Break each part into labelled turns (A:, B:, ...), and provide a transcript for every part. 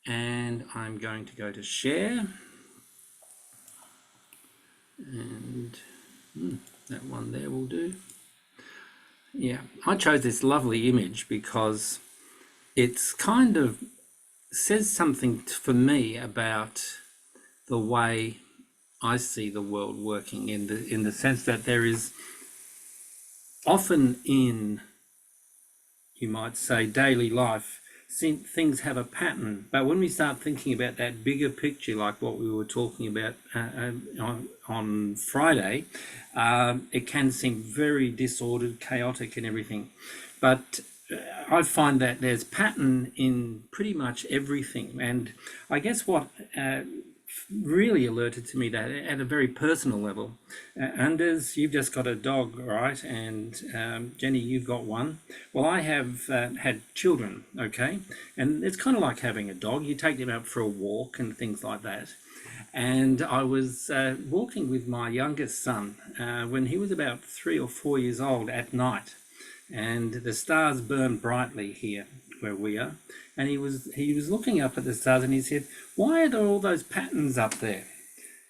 A: and I'm going to go to share, and that one there will do. Yeah, I chose this lovely image because it's kind of says something for me about the way I see the world working, in the sense that there is often in, you might say, daily life, things have a pattern, but when we start thinking about that bigger picture, like what we were talking about on Friday, it can seem very disordered, chaotic and everything. But I find that there's pattern in pretty much everything. And I guess what really alerted to me that at a very personal level, Anders, you've just got a dog, right? And Jenny, you've got one. Well, I have had children, okay? And it's kind of like having a dog. You take them out for a walk and things like that. And I was walking with my youngest son when he was about 3 or 4 years old at night, and the stars burn brightly here where we are. And he was looking up at the stars, and he said, "Why are there all those patterns up there?"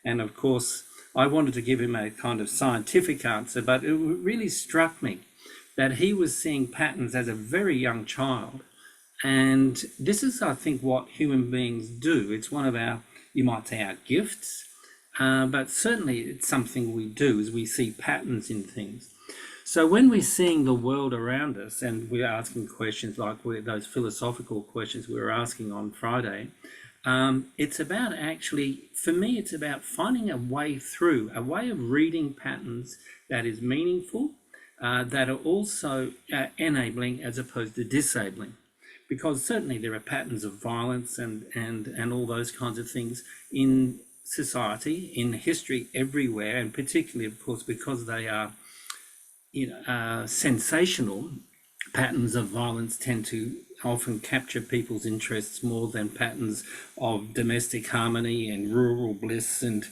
A: And of course, I wanted to give him a kind of scientific answer, but it really struck me that he was seeing patterns as a very young child. And this is, I think, what human beings do. It's one of our, you might say, our gifts, but certainly it's something we do, is we see patterns in things. So when we're seeing the world around us and we're asking questions like those philosophical questions we were asking on Friday, it's about, actually, for me, it's about finding a way through, a way of reading patterns that is meaningful, that are also enabling as opposed to disabling. Because certainly there are patterns of violence and all those kinds of things in society, in history, everywhere, and particularly, of course, because they are sensational. Patterns of violence tend to often capture people's interests more than patterns of domestic harmony and rural bliss and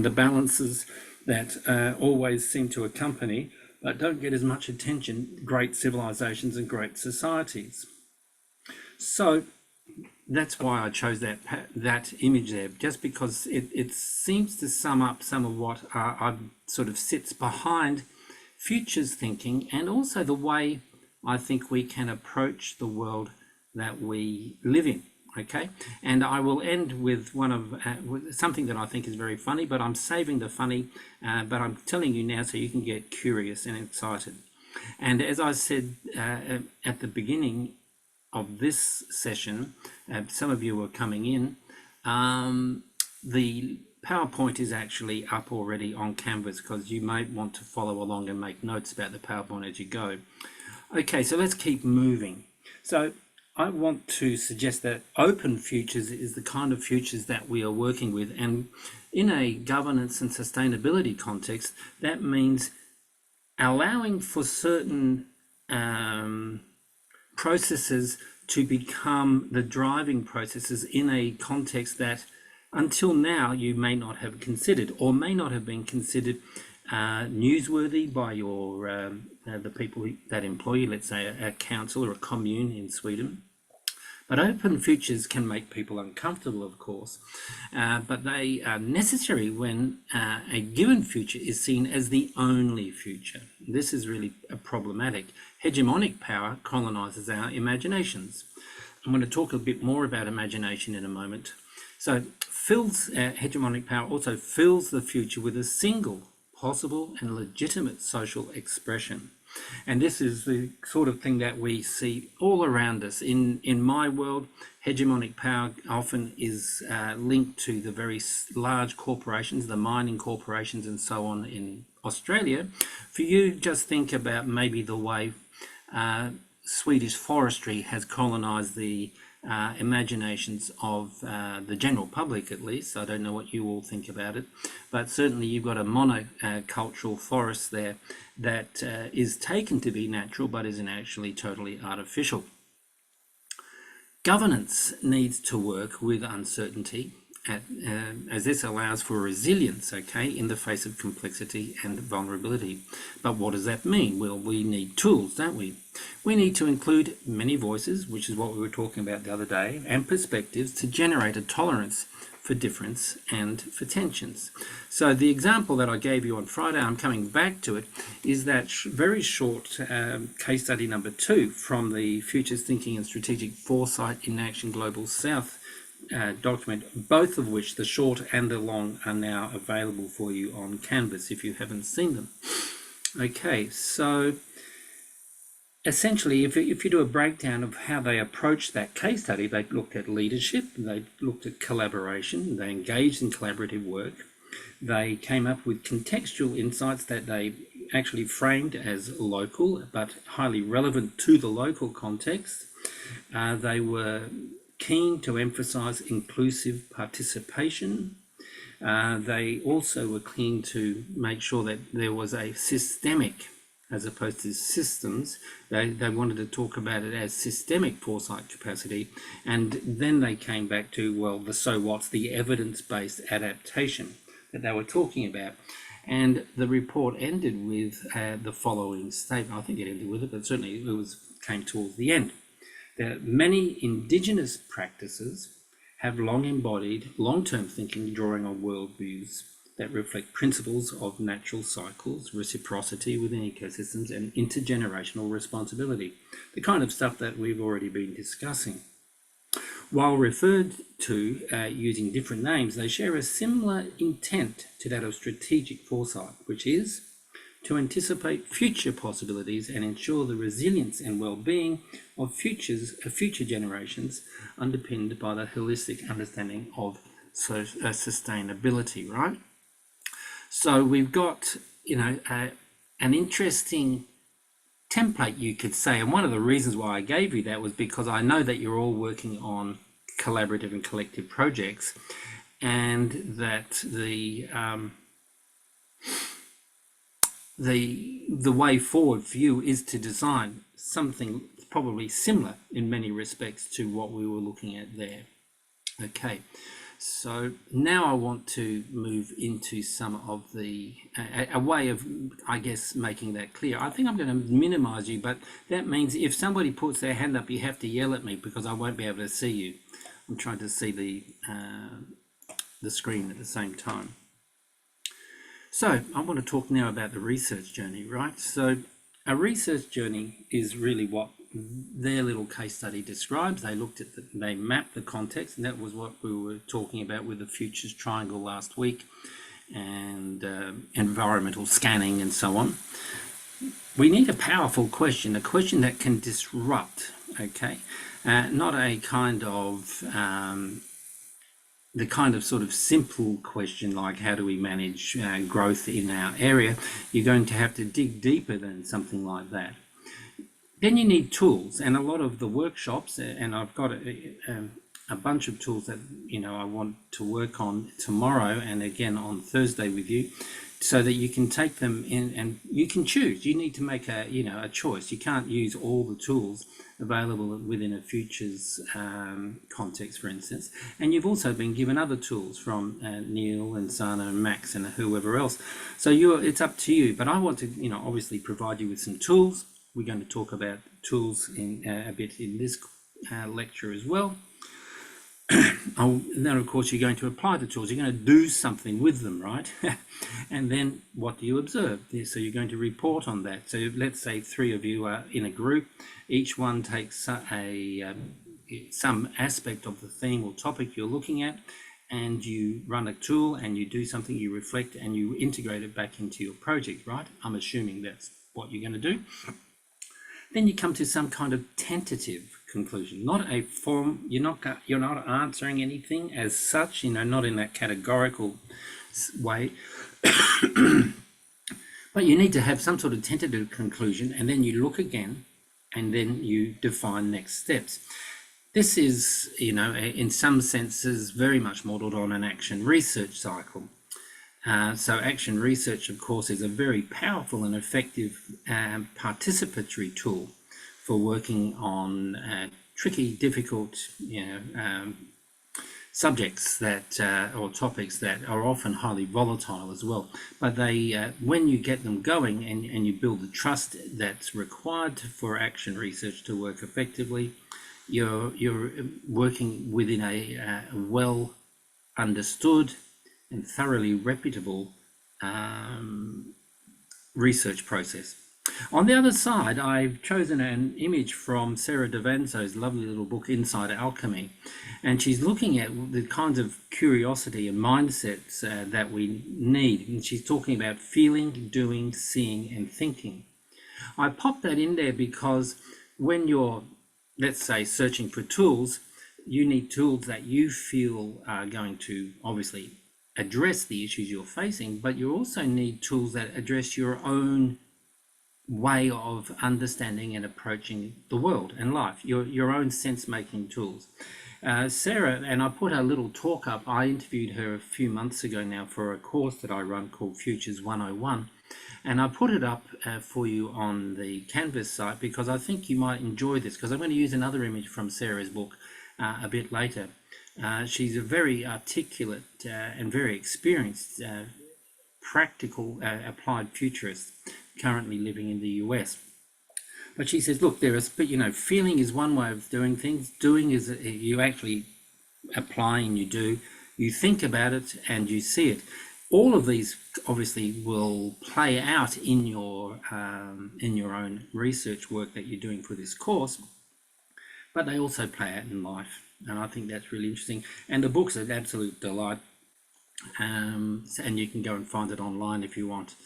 A: the balances that always seem to accompany, but don't get as much attention, great civilizations and great societies. So that's why I chose that image there, just because it seems to sum up some of what I've sort of sits behind futures thinking, and also the way I think we can approach the world that we live in. Okay, and I will end with with something that I think is very funny, but I'm saving the funny, but I'm telling you now so you can get curious and excited. And as I said at the beginning of this session, some of you were coming in, the PowerPoint is actually up already on Canvas, because you might want to follow along and make notes about the PowerPoint as you go. Okay, so let's keep moving. So I want to suggest that open futures is the kind of futures that we are working with, and in a governance and sustainability context, that means allowing for certain processes to become the driving processes in a context that until now you may not have considered, or may not have been considered newsworthy by your the people that employ you, let's say a council or a commune in Sweden. But open futures can make people uncomfortable, of course, but they are necessary when a given future is seen as the only future. This is really problematic. Hegemonic power colonizes our imaginations. I'm going to talk a bit more about imagination in a moment. So hegemonic power also fills the future with a single possible and legitimate social expression. And this is the sort of thing that we see all around us. In my world, hegemonic power often is linked to the very large corporations, the mining corporations and so on in Australia. For you, just think about maybe the way Swedish forestry has colonized the imaginations of the general public, at least. I don't know what you all think about it, but certainly you've got a monocultural forest there that is taken to be natural but isn't actually totally artificial. Governance needs to work with uncertainty, as this allows for resilience, okay, in the face of complexity and vulnerability. But what does that mean? Well, we need tools, don't we? We need to include many voices, which is what we were talking about the other day, and perspectives to generate a tolerance for difference and for tensions. So the example that I gave you on Friday, I'm coming back to it, is that very short case study number 2 from the Futures Thinking and Strategic Foresight in Action Global South document, both of which, the short and the long, are now available for you on Canvas if you haven't seen them. Okay, so essentially, if you do a breakdown of how they approached that case study, they looked at leadership, they looked at collaboration, they engaged in collaborative work, they came up with contextual insights that they actually framed as local but highly relevant to the local context. They were keen to emphasize inclusive participation. They also were keen to make sure that there was a systemic, as opposed to systems. They wanted to talk about it as systemic foresight capacity. And then they came back to, well, the so what's, the evidence-based adaptation that they were talking about. And the report ended with the following statement. I think it ended with it, but certainly it came towards the end. That many indigenous practices have long embodied long-term thinking, drawing on worldviews that reflect principles of natural cycles, reciprocity within ecosystems, and intergenerational responsibility, the kind of stuff that we've already been discussing. While referred to using different names, they share a similar intent to that of strategic foresight, which is to anticipate future possibilities and ensure the resilience and well-being of future generations, underpinned by the holistic understanding of sustainability, right? So we've got, an interesting template, you could say, and one of the reasons why I gave you that was because I know that you're all working on collaborative and collective projects, and that the way forward for you is to design something probably similar in many respects to what we were looking at there. Okay, so now I want to move into some of the a way of, I guess, making that clear. I think I'm going to minimize you, but that means if somebody puts their hand up, you have to yell at me because I won't be able to see you. I'm trying to see the screen at the same time. So I want to talk now about the research journey, right? So a research journey is really what their little case study describes. They looked at they mapped the context, and that was what we were talking about with the futures triangle last week, and environmental scanning and so on. We need a powerful question, a question that can disrupt, okay? Not a kind of the kind of sort of simple question like how do we manage growth in our area. You're going to have to dig deeper than something like that. Then you need tools, and a lot of the workshops, and I've got a bunch of tools that I want to work on tomorrow and again on Thursday with you, so that you can take them in and you can choose. You need to make a choice. You can't use all the tools available within a futures context, for instance. And you've also been given other tools from Neil and Sana and Max and whoever else. So it's up to you. But I want to obviously provide you with some tools. We're going to talk about tools in a bit in this lecture as well. And then, of course, you're going to apply the tools. You're going to do something with them, right? And then what do you observe? So you're going to report on that. So let's say 3 of you are in a group. Each one takes some aspect of the theme or topic you're looking at, and you run a tool and you do something, you reflect, and you integrate it back into your project, right? I'm assuming that's what you're going to do. Then you come to some kind of tentative conclusion, not a form. You're not answering anything as such, not in that categorical way. But you need to have some sort of tentative conclusion, and then you look again, and then you define next steps. This is, in some senses, very much modeled on an action research cycle. So action research, of course, is a very powerful and effective participatory tool for working on tricky, difficult, subjects that or topics that are often highly volatile as well. But they, when you get them going and you build the trust that's required for action research to work effectively, you're working within a well understood and thoroughly reputable research process. On the other side, I've chosen an image from Sarah Davanzo's lovely little book, Inside Alchemy, and she's looking at the kinds of curiosity and mindsets that we need. And she's talking about feeling, doing, seeing, and thinking. I popped that in there because when you're, let's say, searching for tools, you need tools that you feel are going to obviously address the issues you're facing, but you also need tools that address your own way of understanding and approaching the world and life, your own sense-making tools. Sarah, and I put a little talk up, I interviewed her a few months ago now for a course that I run called Futures 101, and I put it up for you on the Canvas site because I think you might enjoy this, because I'm going to use another image from Sarah's book a bit later. She's a very articulate and very experienced practical applied futurist currently living in the US. But she says, look, feeling is one way of doing things. Doing is you actually apply and you do. You think about it and you see it. All of these obviously will play out in your own research work that you're doing for this course, but they also play out in life. And I think that's really interesting. And the book's an absolute delight. And you can go and find it online if you want.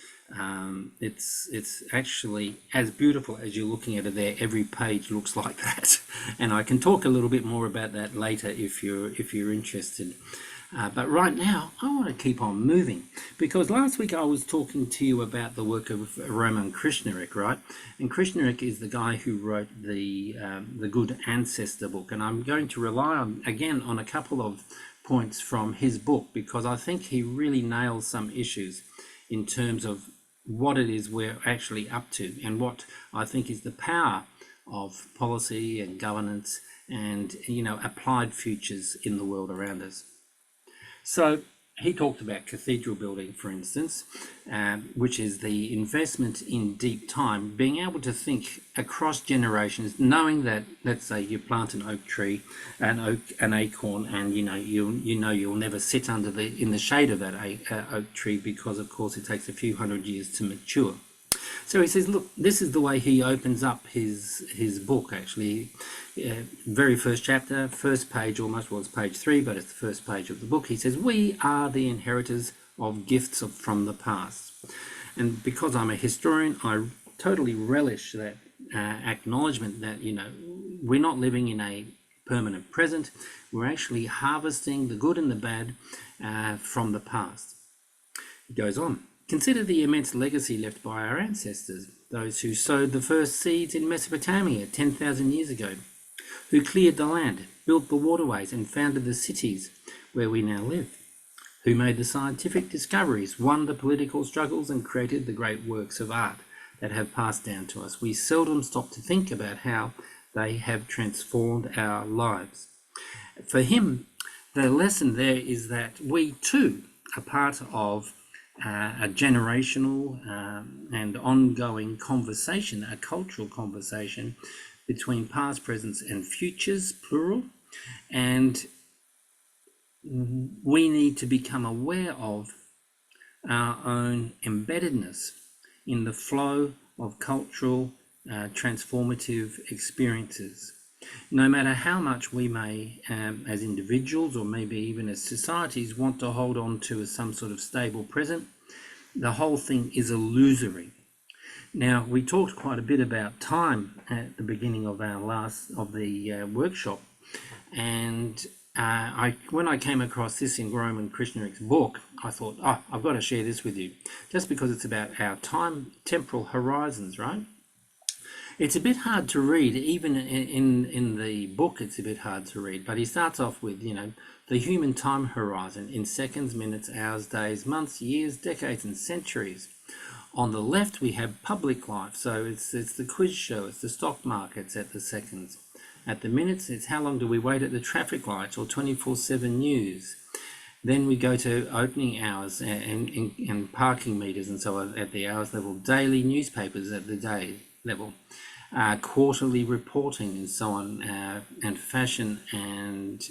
A: It's actually as beautiful as you're looking at it there. Every page looks like that, and I can talk a little bit more about that later if you're interested. But right now I want to keep on moving, because last week I was talking to you about the work of Roman Krishnarik, right? And Krishnarik is the guy who wrote the Good Ancestor book, and I'm going to rely on a couple of points from his book, because I think he really nails some issues in terms of what it is we're actually up to, and what I think is the power of policy and governance and applied futures in the world around us. So he talked about cathedral building, for instance, which is the investment in deep time, being able to think across generations, knowing that, let's say you plant an oak tree, an acorn, and you'll never sit in the shade of that oak tree, because of course it takes a few hundred years to mature. So he says, look, this is the way he opens up his book, actually. Very first chapter, first page almost, well, it's page 3, but it's the first page of the book. He says, we are the inheritors of gifts from the past. And because I'm a historian, I totally relish that acknowledgement that, we're not living in a permanent present. We're actually harvesting the good and the bad from the past. He goes on. Consider the immense legacy left by our ancestors, those who sowed the first seeds in Mesopotamia 10,000 years ago, who cleared the land, built the waterways, and founded the cities where we now live, who made the scientific discoveries, won the political struggles, and created the great works of art that have passed down to us. We seldom stop to think about how they have transformed our lives. For him, the lesson there is that we too are part of a generational and ongoing conversation, a cultural conversation between past, present, and futures, plural, and we need to become aware of our own embeddedness in the flow of cultural transformative experiences. No matter how much we may, as individuals or maybe even as societies, want to hold on to some sort of stable present, the whole thing is illusory. Now, we talked quite a bit about time at the beginning of the workshop, and when I came across this in Roman Krishnarik's book, I thought, I've got to share this with you, just because it's about our temporal horizons, right? It's a bit hard to read, even in the book it's a bit hard to read, but he starts off with, the human time horizon in seconds, minutes, hours, days, months, years, decades, and centuries. On the left, we have public life, so it's the quiz show, it's the stock markets at the seconds. At the minutes, it's how long do we wait at the traffic lights or 24/7 news. Then we go to opening hours and parking meters and so on at the hours level, daily newspapers at the day level, quarterly reporting and so on, and fashion and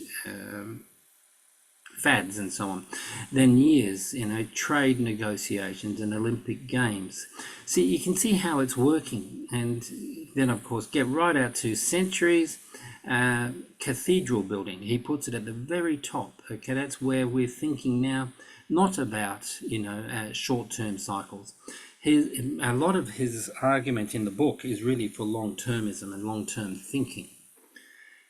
A: fads and so on. Then years, trade negotiations and Olympic Games. See, you can see how it's working. And then, of course, get right out to centuries, cathedral building. He puts it at the very top. Okay, that's where we're thinking now, not about, short-term cycles. A lot of his argument in the book is really for long-termism and long-term thinking.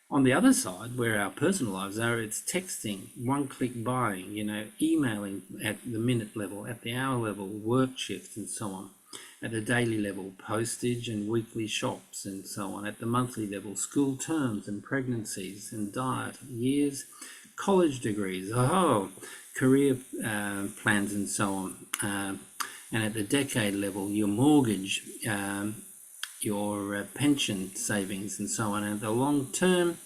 A: On the other side, where our personal lives are, it's texting, one-click buying, emailing at the minute level, at the hour level, work shifts and so on. At the daily level, postage and weekly shops and so on. At the monthly level, school terms and pregnancies and diet, years, college degrees, career plans and so on. And at the decade level, your mortgage, your pension savings and so on. And the long term,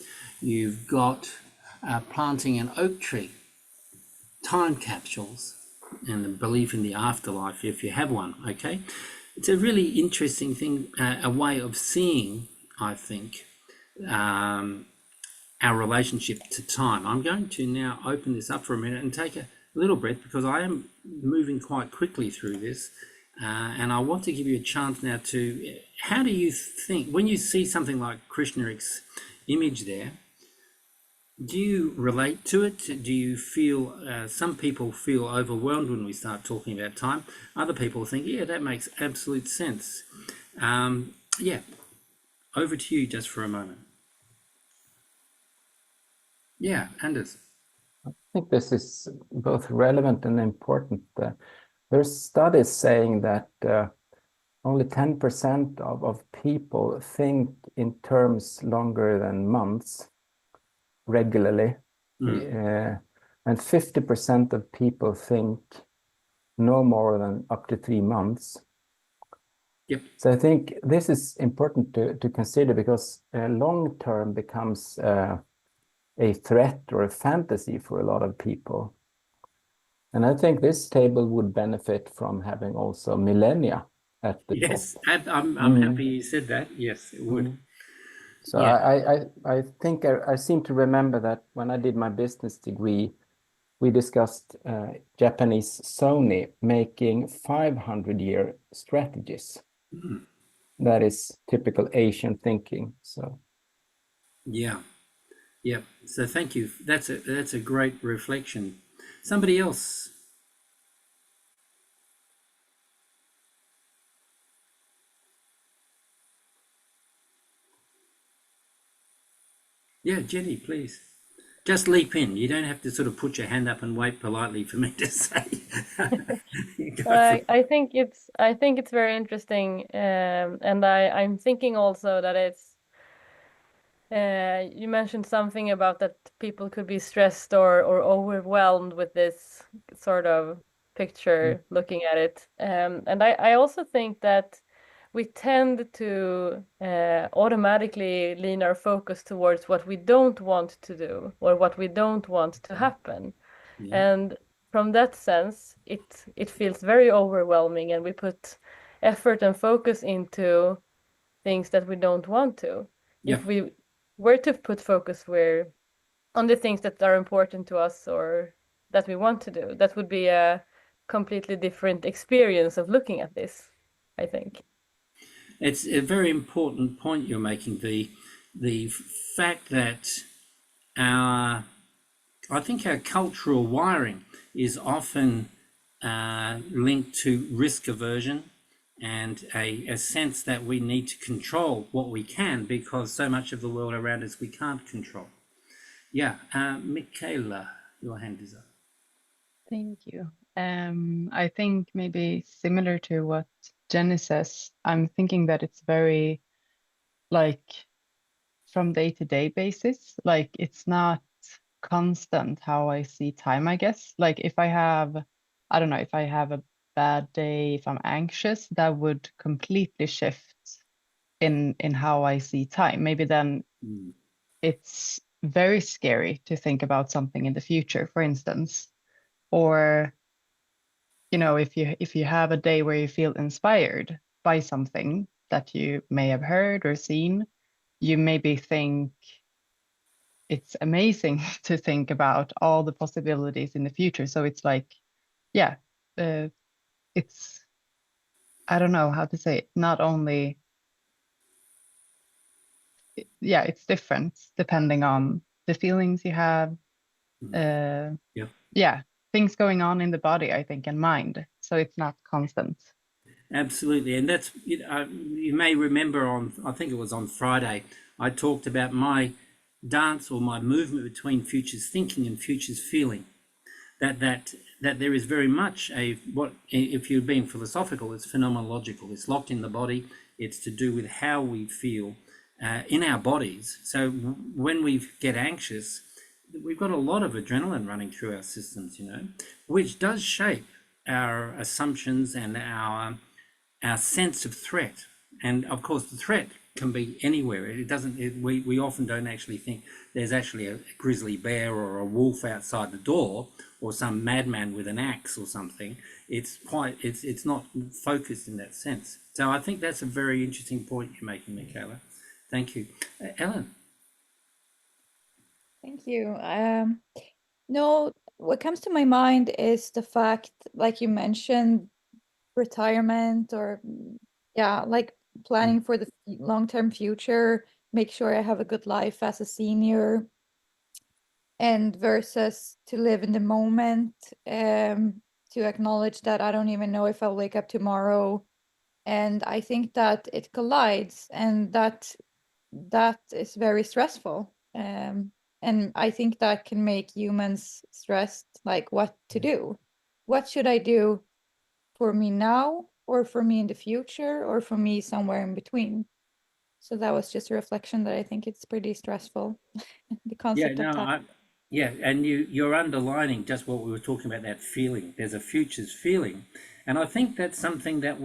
A: you've got planting an oak tree, time capsules, and the belief in the afterlife if you have one. Okay, it's a really interesting thing, a way of seeing, I think, our relationship to time. I'm going to now open this up for a minute and take a little breath because I am moving quite quickly through this. And I want to give you a chance now to, how do you think, when you see something like Krishnarik's image there, do you relate to it? Do you feel, some people feel overwhelmed when we start talking about time. Other people think, yeah, that makes absolute sense. Yeah, over to you just for a moment. Yeah, Anders.
B: I think this is both relevant and important. There's studies saying that only 10% of people think in terms longer than months regularly. And 50% of people think no more than up to 3 months.
A: Yep.
B: So I think this is important to consider because long term becomes a threat or a fantasy for a lot of people. And I think this table would benefit from having also millennia at the top.
A: Yes, I'm happy you said that. Yes, it would.
B: So
A: Yeah.
B: I think I seem to remember that when I did my business degree, we discussed Japanese Sony making 500-year strategies. That is typical Asian thinking. So
A: Yeah. Yep. So thank you. That's a great reflection. Somebody else. Yeah, Jenny, please. Just leap in. You don't have to sort of put your hand up and wait politely for me to say.
C: I think it's very interesting, and I'm thinking also that it's you mentioned something about that people could be stressed or overwhelmed with this sort of picture looking at it, and I also think that we tend to automatically lean our focus towards what we don't want to do or what we don't want to happen.
A: Yeah.
C: And from that sense, it feels very overwhelming, and we put effort and focus into things that we don't want to.
A: Yeah.
C: If we were to put focus where on the things that are important to us or that we want to do, that would be a completely different experience of looking at this, I think.
A: It's a very important point you're making. The fact that I think our cultural wiring is often linked to risk aversion and a sense that we need to control what we can because so much of the world around us we can't control. Yeah, Michaela, your hand is up.
D: Thank you. I think maybe similar to what Jenny says, I'm thinking that it's very like from day to day basis, like it's not constant how I see time, I guess. Like if I have, I don't know, if I have a bad day, if I'm anxious, that would completely shift in how I see time. Maybe then it's very scary to think about something in the future, for instance. Or, you know, if you have a day where you feel inspired by something that you may have heard or seen, you maybe think it's amazing to think about all the possibilities in the future. So it's like, yeah, it's, I don't know how to say it, not only, yeah, it's different depending on the feelings you have,
A: Yeah.
D: yeah, things going on in the body, I think, and mind. So it's not constant.
A: Absolutely, and that's you may remember on, I think it was on Friday, I talked about my dance or my movement between futures thinking and futures feeling. That there is very much a, what if you're being philosophical, it's phenomenological. It's locked in the body. It's to do with how we feel in our bodies. So when we get anxious, we've got a lot of adrenaline running through our systems, which does shape our assumptions and our sense of threat. And of course, the threat can be anywhere. It doesn't. We often don't actually think there's actually a grizzly bear or a wolf outside the door, or some madman with an axe or something. It's not focused in that sense. So I think that's a very interesting point you're making, Michaela. Thank you, Ellen.
E: Thank you. No, what comes to my mind is the fact, like you mentioned, retirement or yeah, like planning for the long-term future, make sure I have a good life as a senior, and versus to live in the moment, to acknowledge that I don't even know if I'll wake up tomorrow. And I think that it collides, and that is very stressful. And I think that can make humans stressed, like what to do. What should I do for me now, or for me in the future, or for me somewhere in between? So that was just a reflection that I think it's pretty stressful, the
A: Yeah,
E: concept of
A: no,
E: time.
A: yeah, and you're underlining just what we were talking about, that feeling. There's a futures feeling, and I think that's something that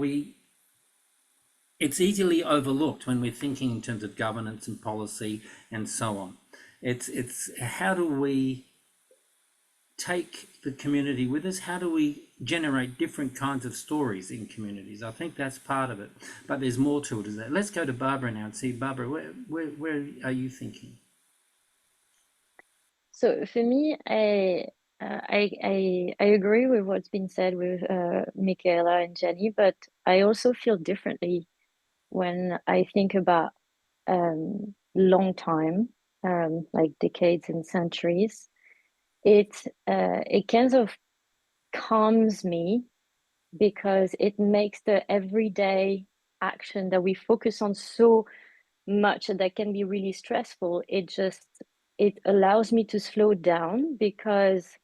A: it's easily overlooked when we're thinking in terms of governance and policy and so on. It's how do we take the community with us? How do we generate different kinds of stories in communities? I think that's part of it, but there's more to it than that. Let's go to Barbara now and see, Barbara, where are you thinking?
F: So for me, I agree with what's been said with Michaela and Jenny, but I also feel differently when I think about long time, like decades and centuries. It kind of calms me because it makes the everyday action that we focus on so much and that can be really stressful. It allows me to slow down because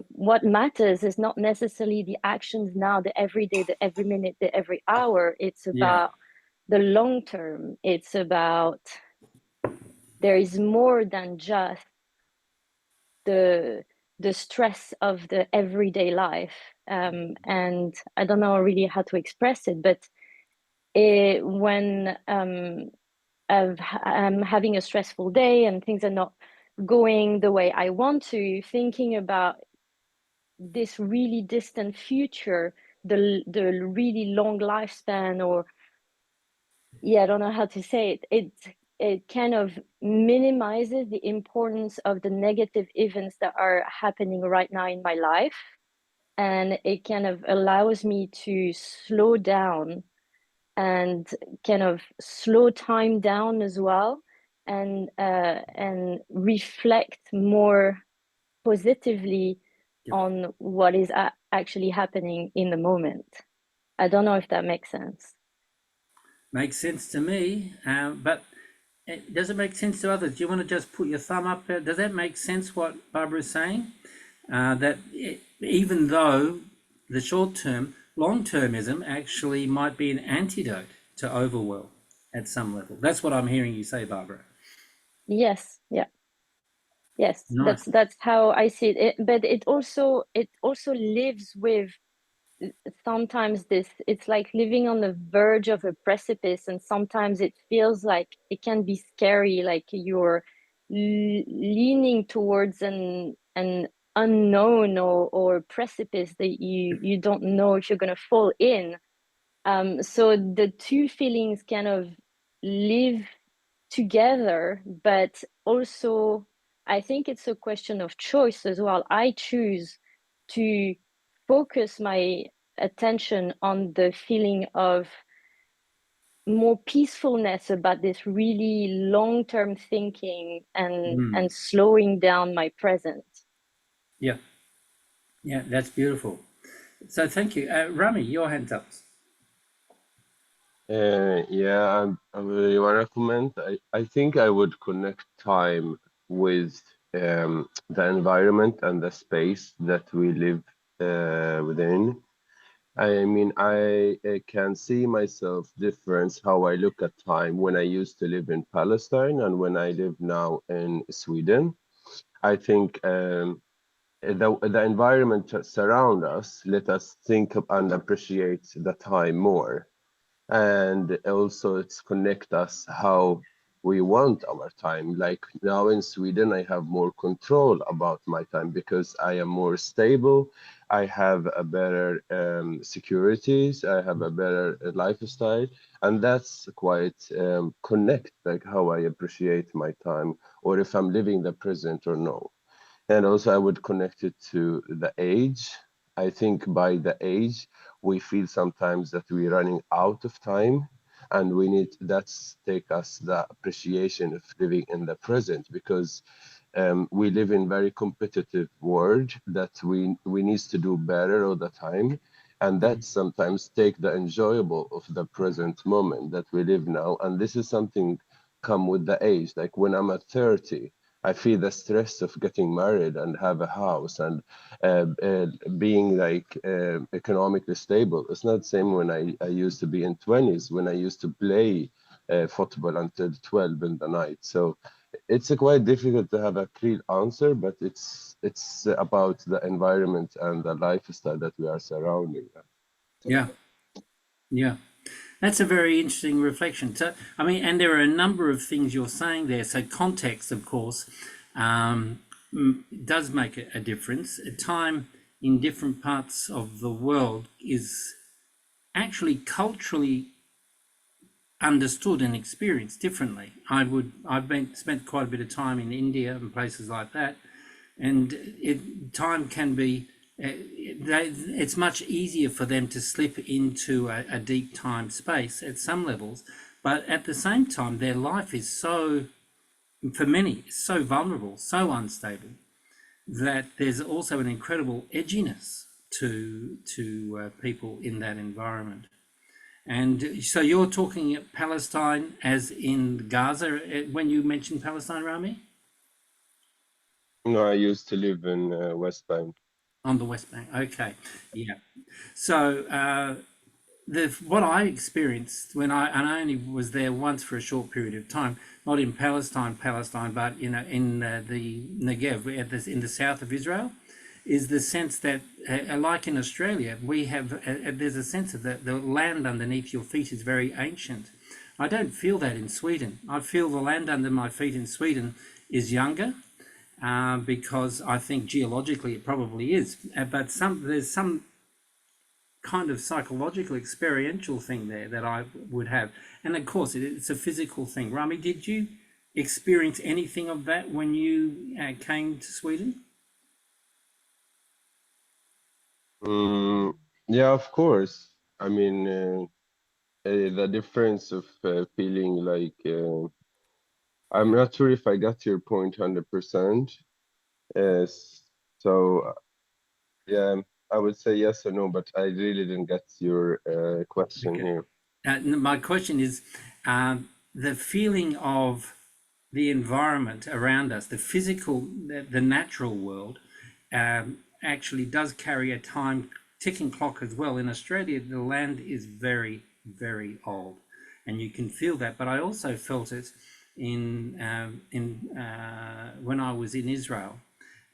F: what matters is not necessarily the actions now, the every day, the every minute, the every hour. It's
A: Yeah,
F: about the long term. It's about there is more than just the the stress of the everyday life. And I don't know really how to express it, but when I'm having a stressful day and things are not going the way I want to, thinking about this really distant future, the really long lifespan, or yeah, I don't know how to say it. It kind of minimizes the importance of the negative events that are happening right now in my life, and it kind of allows me to slow down and kind of slow time down as well, and reflect more positively
A: yeah.
F: on what is actually happening in the moment. I don't know if that makes sense.
A: Makes sense to me, but does it make sense to others? Do you want to just put your thumb up? Does that make sense what Barbara is saying? That even though the short-term, long-termism actually might be an antidote to overwhelm at some level. That's what I'm hearing you say, Barbara.
F: Yes, yeah. Yes,
A: Nice.
F: that's how I see it. But it also lives with sometimes it's like living on the verge of a precipice, and sometimes it feels like it can be scary, like you're leaning towards an unknown or precipice that you don't know if you're going to fall in. So the two feelings kind of live together, but also I think it's a question of choice as well. I choose to focus my attention on the feeling of more peacefulness about this really long-term thinking and slowing down my present.
A: Yeah, yeah, that's beautiful. So thank you. Rami, your hands up.
G: Yeah, I really want to comment. I think I would connect time with the environment and the space that we live within. I mean, I can see myself difference how I look at time when I used to live in Palestine and when I live now in Sweden. I think the environment surround us let us think and appreciate the time more, and also it's connect us how we want our time. Like now in Sweden I have more control about my time because I am more stable, I have a better securities, I have a better lifestyle, and that's quite connect like how I appreciate my time, or if I'm living the present or no. And also, I would connect it to the age. I think by the age, we feel sometimes that we're running out of time, and we need that's take us the appreciation of living in the present, because we live in very competitive world that we needs to do better all the time, and that sometimes take the enjoyable of the present moment that we live now. And this is something come with the age. Like when I'm at 30, I feel the stress of getting married and have a house and being like economically stable. It's not the same when I used to be in 20s, when I used to play football until 12 in the night. So it's quite difficult to have a clear answer, but it's about the environment and the lifestyle that we are surrounding.
A: Yeah, yeah. That's a very interesting reflection. So, I mean, and there are a number of things you're saying there. So, context, of course, does make a difference. Time in different parts of the world is actually culturally understood and experienced differently. I've spent quite a bit of time in India and places like that, and time can be it's much easier for them to slip into a deep time space at some levels, but at the same time their life is so, for many, so vulnerable, so unstable, that there's also an incredible edginess to people in that environment. And so you're talking Palestine as in Gaza when you mentioned Palestine, Rami?
G: No, I used to live in West Bank.
A: On the West Bank, okay, yeah. So what I experienced when I only was there once for a short period of time, not in Palestine, but in the Negev, in the south of Israel, is the sense that, like in Australia, we have there's a sense of that the land underneath your feet is very ancient. I don't feel that in Sweden. I feel the land under my feet in Sweden is younger, because I think geologically it probably is, but there's some kind of psychological experiential thing there that I would have, and of course it's a physical thing. Rami, did you experience anything of that when you came to Sweden?
G: Yeah, of course. I mean, the difference of feeling like I'm not sure if I got your point 100%. Uh, so yeah, I would say yes or no, but I really didn't get your question
A: Okay.
G: here.
A: My question is the feeling of the environment around us, the physical, the natural world, actually does carry a time ticking clock as well. In Australia, the land is very, very old, and you can feel that. But I also felt it in when I was in Israel,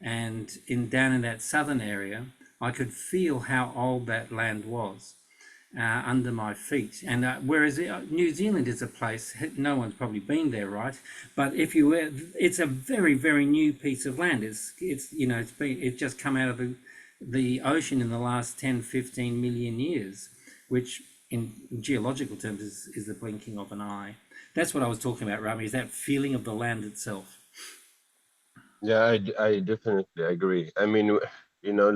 A: and down in that southern area, I could feel how old that land was under my feet. And whereas New Zealand is a place, no one's probably been there, right? But if you were, it's a very, very new piece of land. It's you know, it's just come out of the ocean in the last 10, 15 million years, which in geological terms is the blinking of an eye. That's what I was talking about, Rami, is that feeling of the land itself.
G: Yeah, I definitely agree. I mean,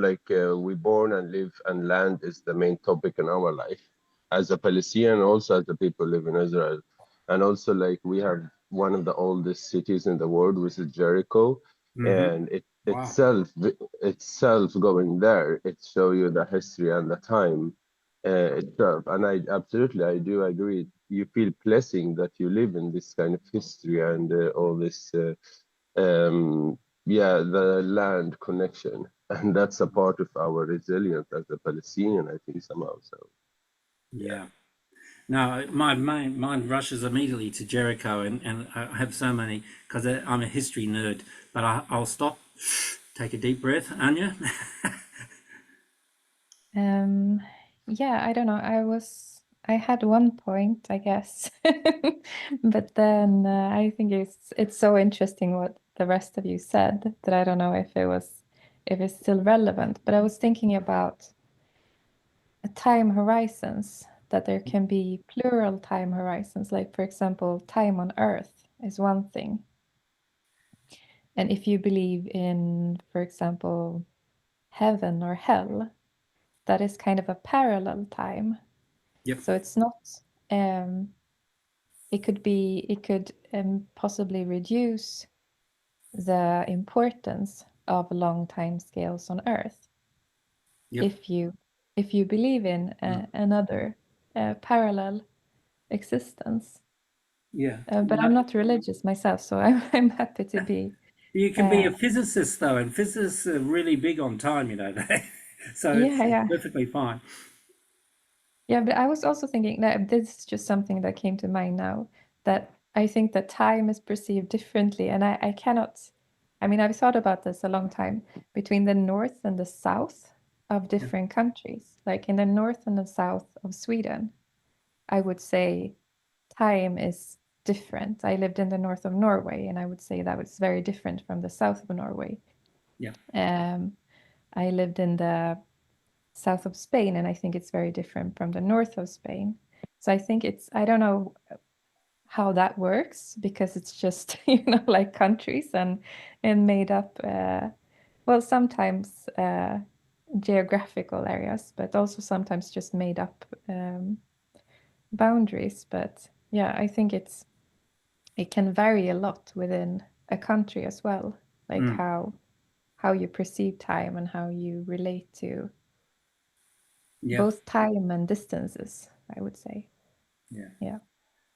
G: like we born and live, and land is the main topic in our life. As a Palestinian, also as the people live in Israel, and also like we have one of the oldest cities in the world, which is Jericho, and it
A: Wow.
G: itself going there, it show you the history and the time itself. And I do agree. You feel blessing that you live in this kind of history and all this. Yeah, the land connection, and that's a part of our resilience as a Palestinian, I think somehow. So yeah,
A: Yeah. No, my mind rushes immediately to Jericho, and I have so many because I'm a history nerd. But I'll stop, take a deep breath. Anya?
H: Yeah, I don't know. I had one point, I guess. But then I think it's so interesting what the rest of you said that I don't know if it's still relevant. But I was thinking about time horizons, that there can be plural time horizons. Like, for example, time on Earth is one thing. And if you believe in, for example, heaven or hell, that is kind of a parallel time.
A: Yep.
H: So it's not, it could possibly reduce the importance of long time scales on Earth
A: Yep.
H: if you believe in another parallel existence.
A: Yeah.
H: But I'm not religious myself, so I'm happy to be.
A: You can be a physicist though, and physicists are really big on time, so it's
H: Yeah.
A: perfectly fine.
H: Yeah, but I was also thinking that this is just something that came to mind now, that I think that time is perceived differently. And I cannot, I mean, I've thought about this a long time between the north and the south of different countries. Like in the north and the south of Sweden, I would say time is different. I lived in the north of Norway, and I would say that was very different from the south of Norway.
A: Yeah.
H: I lived in the south of Spain, and I think it's very different from the north of Spain. So I think I don't know how that works because it's just, like countries and made up, well, sometimes geographical areas, but also sometimes just made up boundaries. But yeah, I think it can vary a lot within a country as well, like how you perceive time and how you relate to
A: Yeah.
H: both time and distances, I would say.
A: Yeah.
H: Yeah.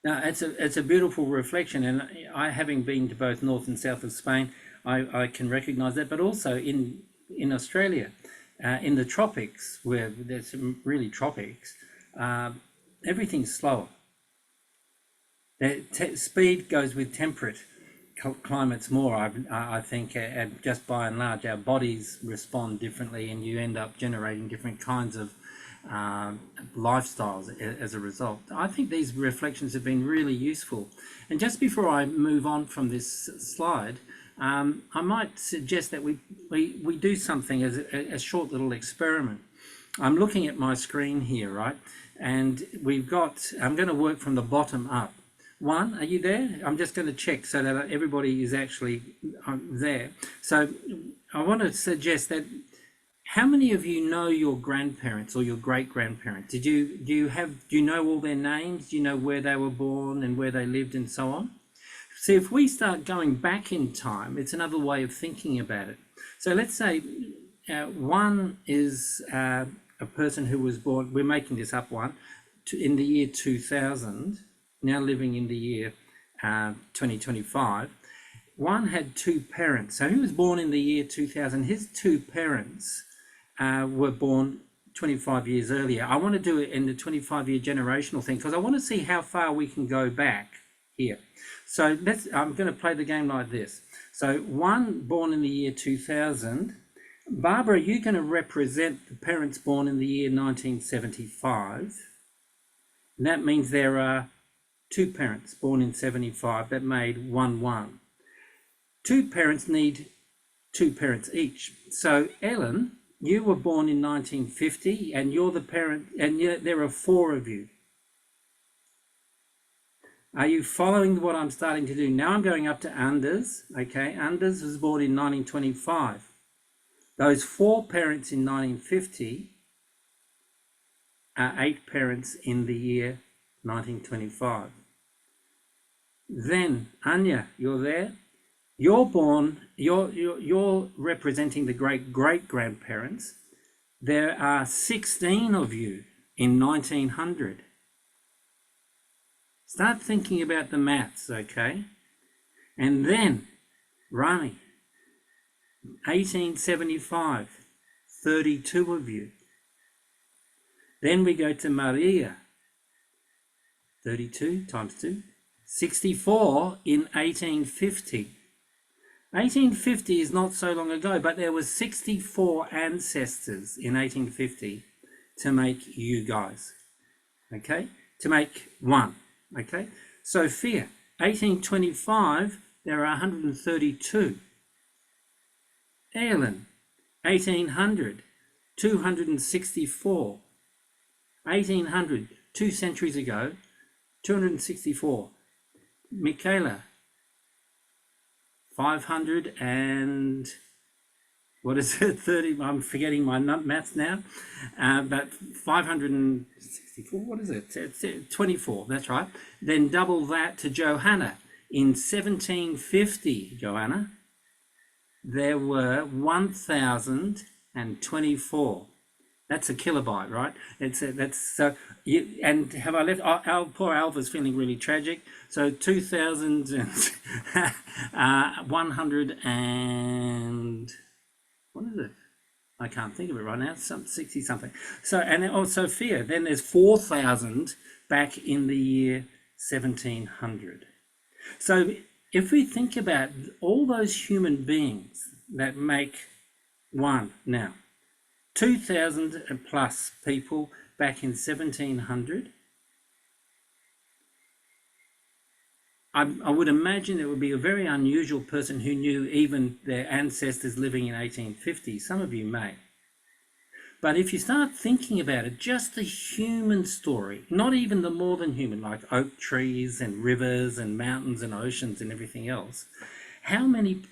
A: No, it's a beautiful reflection, and I, having been to both north and south of Spain, I can recognise that. But also in Australia, in the tropics, where there's some really tropics, everything's slower. Speed goes with temperate climates more. I think, and just by and large, our bodies respond differently, and you end up generating different kinds of lifestyles as a result. I think these reflections have been really useful. And just before I move on from this slide, I might suggest that we do something as a short little experiment. I'm looking at my screen here, right? And I'm going to work from the bottom up. One, are you there? I'm just going to check so that everybody is actually there. So I want to suggest that, how many of you know your grandparents or your great-grandparents? Do you know all their names? Do you know where they were born and where they lived and so on? See, if we start going back in time, it's another way of thinking about it. So let's say one is a person who was born, we're making this up one, in the year 2000, now living in the year 2025. One had two parents. So he was born in the year 2000. His two parents were born 25 years earlier. I want to do it in the 25-year generational thing because I want to see how far we can go back here. So I'm going to play the game like this. So one born in the year 2000 Barbara, you're going to represent the parents born in the year 1975. And that means there are two parents born in 75 that made 1-1. Two parents need two parents each. So Ellen, you were born in 1950 and you're the parent, and there are four of you. Are you following what I'm starting to do? Now I'm going up to Anders. Okay, Anders was born in 1925. Those four parents in 1950 are eight parents in the year 1925. Then Anya, you're there. You're born. You're representing the great grandparents. There are 16 of you in 1900. Start thinking about the maths, okay? And then Rami, 1875, 32 of you. Then we go to Maria, 32 times 2, 64 in 1850. 1850 is not so long ago, but there was 64 ancestors in 1850 to make you guys, okay? To make one, okay? Sophia, 1825, there are 132. Ellen, 1800, 264. 1800, 2 centuries ago, 264. Michaela, 500 and what is it? 30. I'm forgetting my maths now. But 564. What is it? It's 24. That's right. Then double that to Johanna. In 1750, Johanna, there were 1,024. That's a kilobyte, right? That's so. And have I left? Oh, poor Alva's feeling really tragic. So 2,100 and what is it? I can't think of it right now. Some 60 something. So and then, Sophia. Then there's 4,000 back in the year 1700. So if we think about all those human beings that make one now. 2,000 plus people back in 1700. I would imagine it would be a very unusual person who knew even their ancestors living in 1850. Some of you may. But if you start thinking about it, just the human story, not even the more than human, like oak trees and rivers and mountains and oceans and everything else, how many,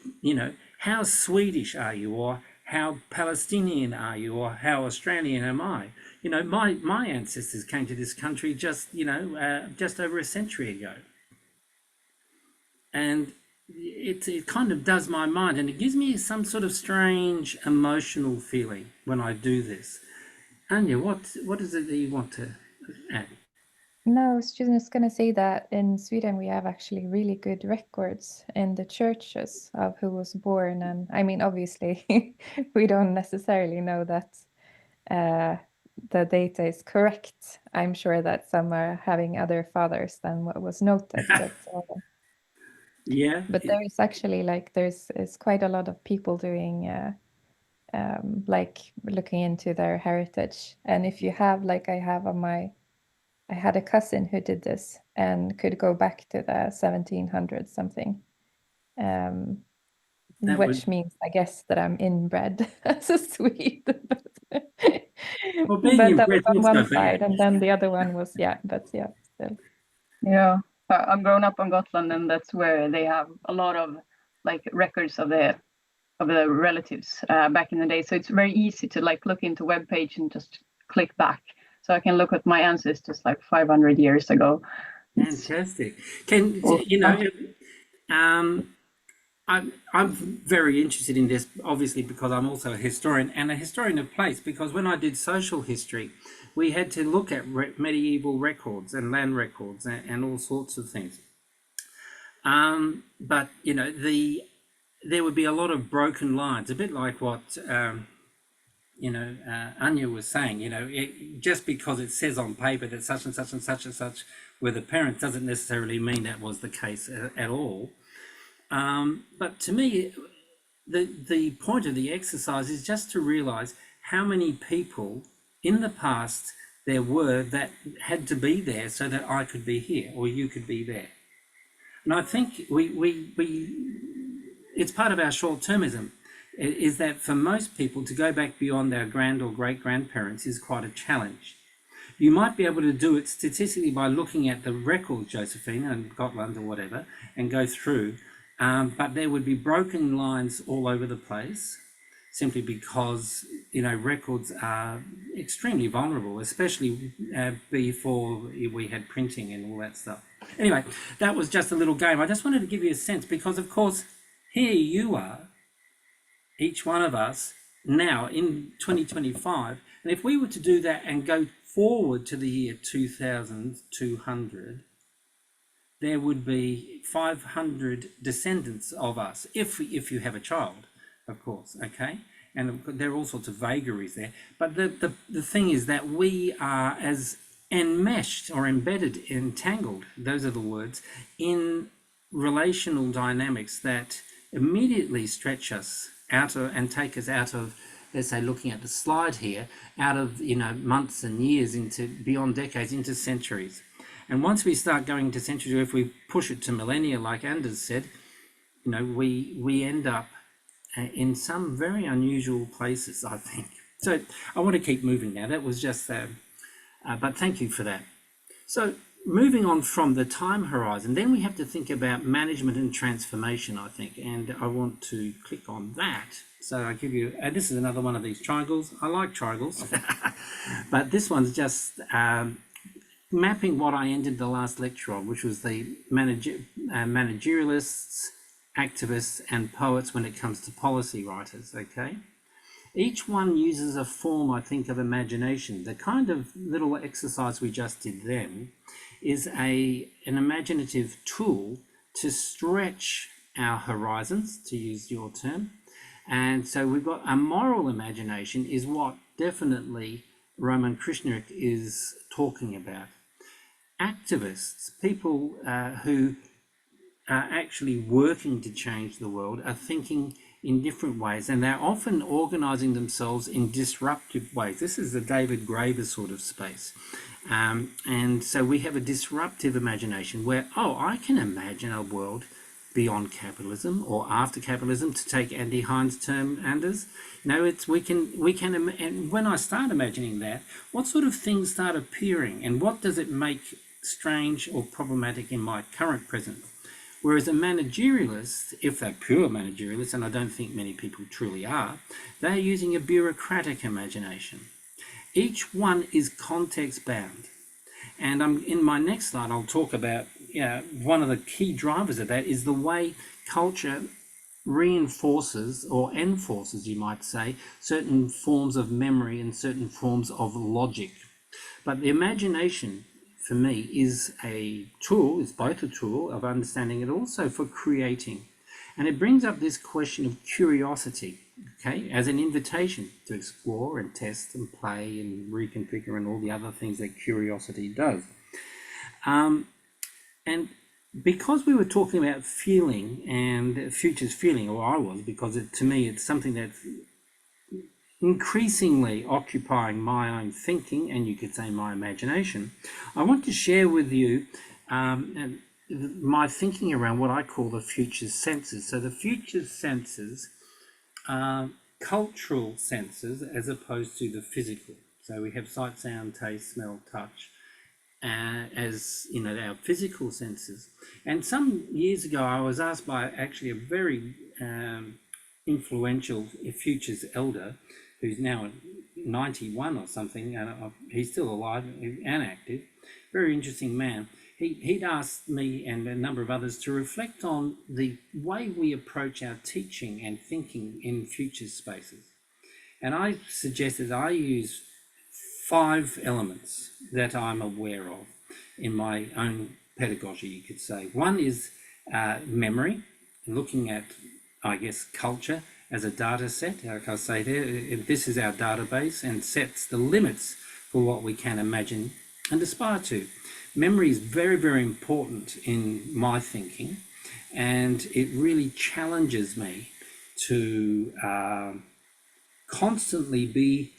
A: how Swedish are you, or how Palestinian are you, or how Australian am I? My ancestors came to this country just over a century ago. And it kind of does my mind, and it gives me some sort of strange emotional feeling when I do this. Anya, what is it that you want to add?
H: No, I was just going to say that in Sweden we have actually really good records in the churches of who was born. And I mean, obviously, we don't necessarily know that the data is correct. I'm sure that some are having other fathers than what was noted.
A: Yeah.
H: But there is actually there's quite a lot of people doing looking into their heritage. And if you have I had a cousin who did this and could go back to the 1700s something, which means I guess that I'm inbred as a Swede. But
A: being
H: that was
A: inbred
H: on one
A: also
H: side,
A: bad.
H: and then the other one was still.
D: Yeah, I've grown up on Gotland, and that's where they have a lot of records of the relatives back in the day. So it's very easy to look into web page and just click back. So I can look at my ancestors 500 years ago.
A: Fantastic. I'm very interested in this, obviously, because I'm also a historian and a historian of place, because when I did social history, we had to look at medieval records and land records and all sorts of things. But, there would be a lot of broken lines, a bit like what Anya was saying. Just because it says on paper that such and such and such and such were the parents doesn't necessarily mean that was the case at all. But to me, the point of the exercise is just to realize how many people in the past there were that had to be there so that I could be here or you could be there. And I think it's part of our short-termism, is that for most people to go back beyond our grand or great-grandparents is quite a challenge. You might be able to do it statistically by looking at the records, Josephine, and Gotland or whatever, and go through, but there would be broken lines all over the place, simply because, you know, records are extremely vulnerable, especially before we had printing and all that stuff. Anyway, that was just a little game. I just wanted to give you a sense, because of course, here you are, each one of us, now in 2025, and if we were to do that and go forward to the year 2200, there would be 500 descendants of us, if you have a child, of course, okay? And there are all sorts of vagaries there. But the thing is that we are as enmeshed or embedded, entangled, those are the words, in relational dynamics that immediately stretch us out of and take us out of, let's say, looking at the slide here, out of, you know, months and years into beyond decades, into centuries. And once we start going to centuries, or if we push it to millennia, like Anders said, you know, we end up in some very unusual places, I think. So I want to keep moving now. That was just, but thank you for that. So moving on from the time horizon, then we have to think about management and transformation, I think, and I want to click on that. So I give you, this is another one of these triangles. I like triangles, but this one's just mapping what I ended the last lecture on, which was the managerialists, activists, and poets when it comes to policy writers, okay? Each one uses a form, I think, of imagination. The kind of little exercise we just did then is an imaginative tool to stretch our horizons, to use your term. And so we've got a moral imagination is what definitely Roman Krishna is talking about. Activists, people who are actually working to change the world, are thinking in different ways, and they're often organizing themselves in disruptive ways. This is the David Graeber sort of space. And so we have a disruptive imagination where, oh, I can imagine a world beyond capitalism or after capitalism, to take Andy Hines' term, Anders. You know, we can, and when I start imagining that, what sort of things start appearing and what does it make strange or problematic in my current present? Whereas a managerialist, if they're pure managerialists, and I don't think many people truly are, they're using a bureaucratic imagination. Each one is context bound. And in my next slide, I'll talk about, one of the key drivers of that is the way culture reinforces or enforces, you might say, certain forms of memory and certain forms of logic. But the imagination, for me, is a tool, it's both a tool of understanding and also for creating. And it brings up this question of curiosity, okay, as an invitation to explore and test and play and reconfigure and all the other things that curiosity does. And because we were talking about feeling and futures feeling, or I was, because to me it's something that's increasingly occupying my own thinking, and you could say my imagination, I want to share with you my thinking around what I call the future senses. So the future senses are cultural senses as opposed to the physical. So we have sight, sound, taste, smell, touch, as you know, our physical senses. And some years ago I was asked by actually a very influential futures elder, who's now 91 or something, and he's still alive and active, very interesting man. He'd asked me and a number of others to reflect on the way we approach our teaching and thinking in future spaces. And I suggested I use 5 elements that I'm aware of in my own pedagogy, you could say. One is memory, looking at, I guess, culture as a data set. Like I say there, this is our database and sets the limits for what we can imagine and aspire to. Memory is very, very important in my thinking, and it really challenges me to constantly be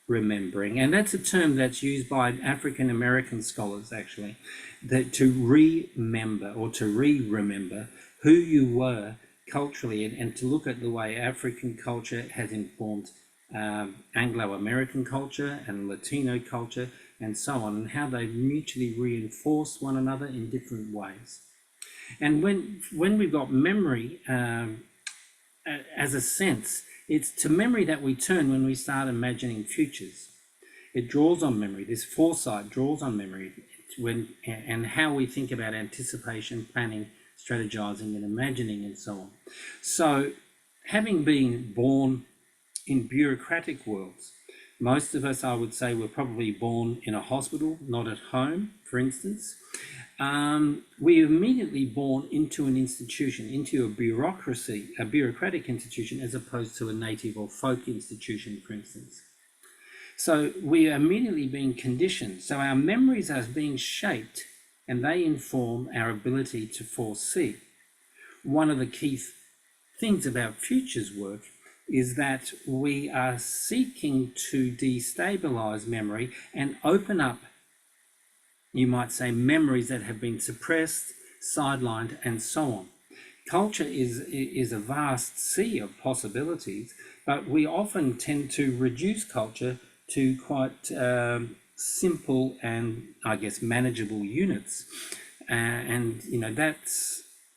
A: remembering, and that's a term that's used by African American scholars actually, that to remember or to remember who you were culturally, and to look at the way African culture has informed Anglo-American culture and Latino culture and so on, and how they mutually reinforce one another in different ways. And when we've got memory as a sense, it's to memory that we turn when we start imagining futures. It draws on memory. This foresight draws on memory and how we think about anticipation, planning, strategizing, and imagining, and so on. So, having been born in bureaucratic worlds, most of us, I would say, were probably born in a hospital, not at home, for instance. We are immediately born into an institution, into a bureaucracy, a bureaucratic institution, as opposed to a native or folk institution, for instance. So we are immediately being conditioned. So our memories are being shaped, and they inform our ability to foresee. One of the key things about futures work is that we are seeking to destabilize memory and open up, you might say, memories that have been suppressed, sidelined, and so on. Culture is a vast sea of possibilities, but we often tend to reduce culture to quite simple and, I guess, manageable units. And, you know, that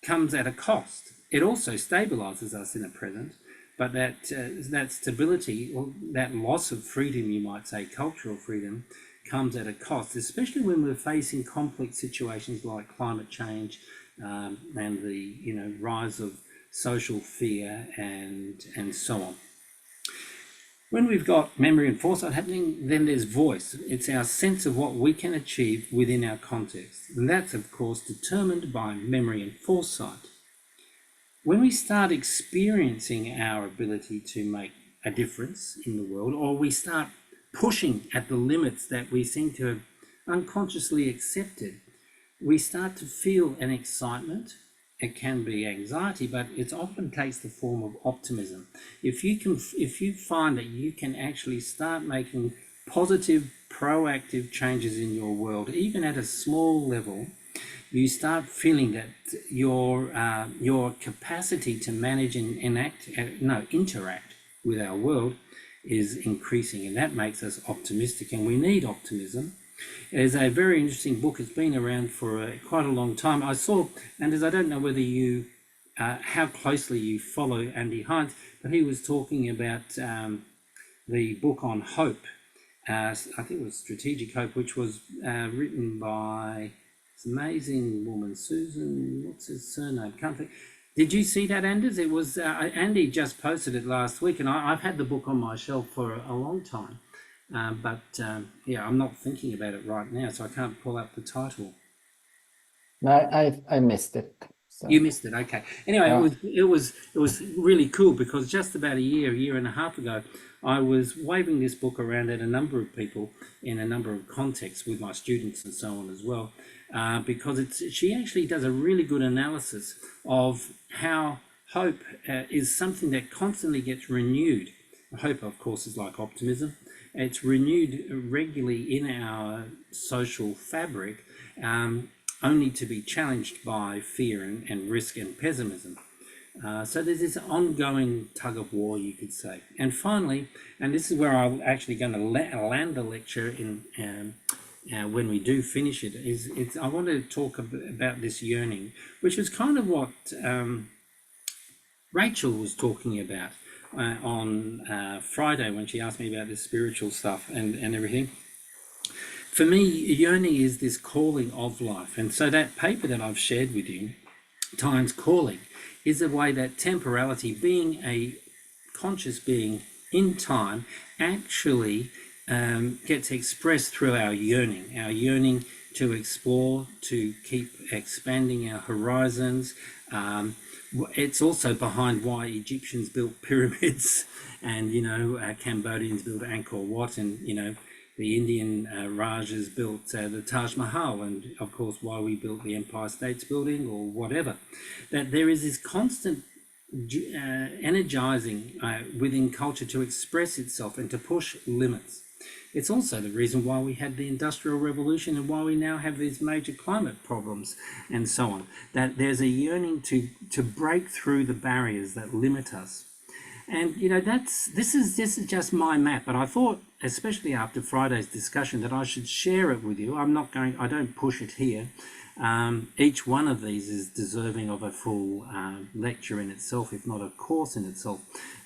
A: comes at a cost. It also stabilizes us in the present, but that stability, or that loss of freedom, you might say, cultural freedom, comes at a cost, especially when we're facing complex situations like climate change and the rise of social fear and so on. When we've got memory and foresight happening, then there's voice. It's our sense of what we can achieve within our context, and that's of course determined by memory and foresight. When we start experiencing our ability to make a difference in the world, or we start pushing at the limits that we seem to have unconsciously accepted, we start to feel an excitement. It can be anxiety, but it often takes the form of optimism. If you find that you can actually start making positive, proactive changes in your world, even at a small level, you start feeling that your capacity to manage and interact with our world is increasing, and that makes us optimistic, and we need optimism. There's a very interesting book. It's been around for quite a long time. I saw, Anders, I don't know whether you, how closely you follow Andy Hines, but he was talking about the book on hope. I think it was Strategic Hope, which was written by this amazing woman, Susan, what's his surname? Can't think. Did you see that, Anders? It was, Andy just posted it last week, and I've had the book on my shelf for a long time. Yeah, I'm not thinking about it right now, so I can't pull up the title.
B: No, I missed it. So.
A: You missed it, okay. Anyway, it was really cool, because just about a year and a half ago, I was waving this book around at a number of people in a number of contexts with my students and so on as well, because she actually does a really good analysis of how hope is something that constantly gets renewed. Hope, of course, is like optimism. It's renewed regularly in our social fabric, only to be challenged by fear and risk and pessimism. So there's this ongoing tug of war, you could say. And finally, and this is where I'm actually going to land the lecture in when we do finish it, I want to talk about this yearning, which is kind of what Rachel was talking about on Friday when she asked me about this spiritual stuff and everything. For me, yearning is this calling of life. And so that paper that I've shared with you, Time's Calling, is a way that temporality, being a conscious being in time, actually gets expressed through our yearning to explore, to keep expanding our horizons. It's also behind why Egyptians built pyramids and, Cambodians built Angkor Wat, and, the Indian Rajas built the Taj Mahal, and of course why we built the Empire State Building or whatever. That there is this constant energizing within culture to express itself and to push limits. It's also the reason why we had the Industrial Revolution and why we now have these major climate problems and so on. That there's a yearning to break through the barriers that limit us. And you know, this is just my map, but I thought, especially after Friday's discussion, that I should share it with you. I don't push it here. Each one of these is deserving of a full lecture in itself, if not a course in itself.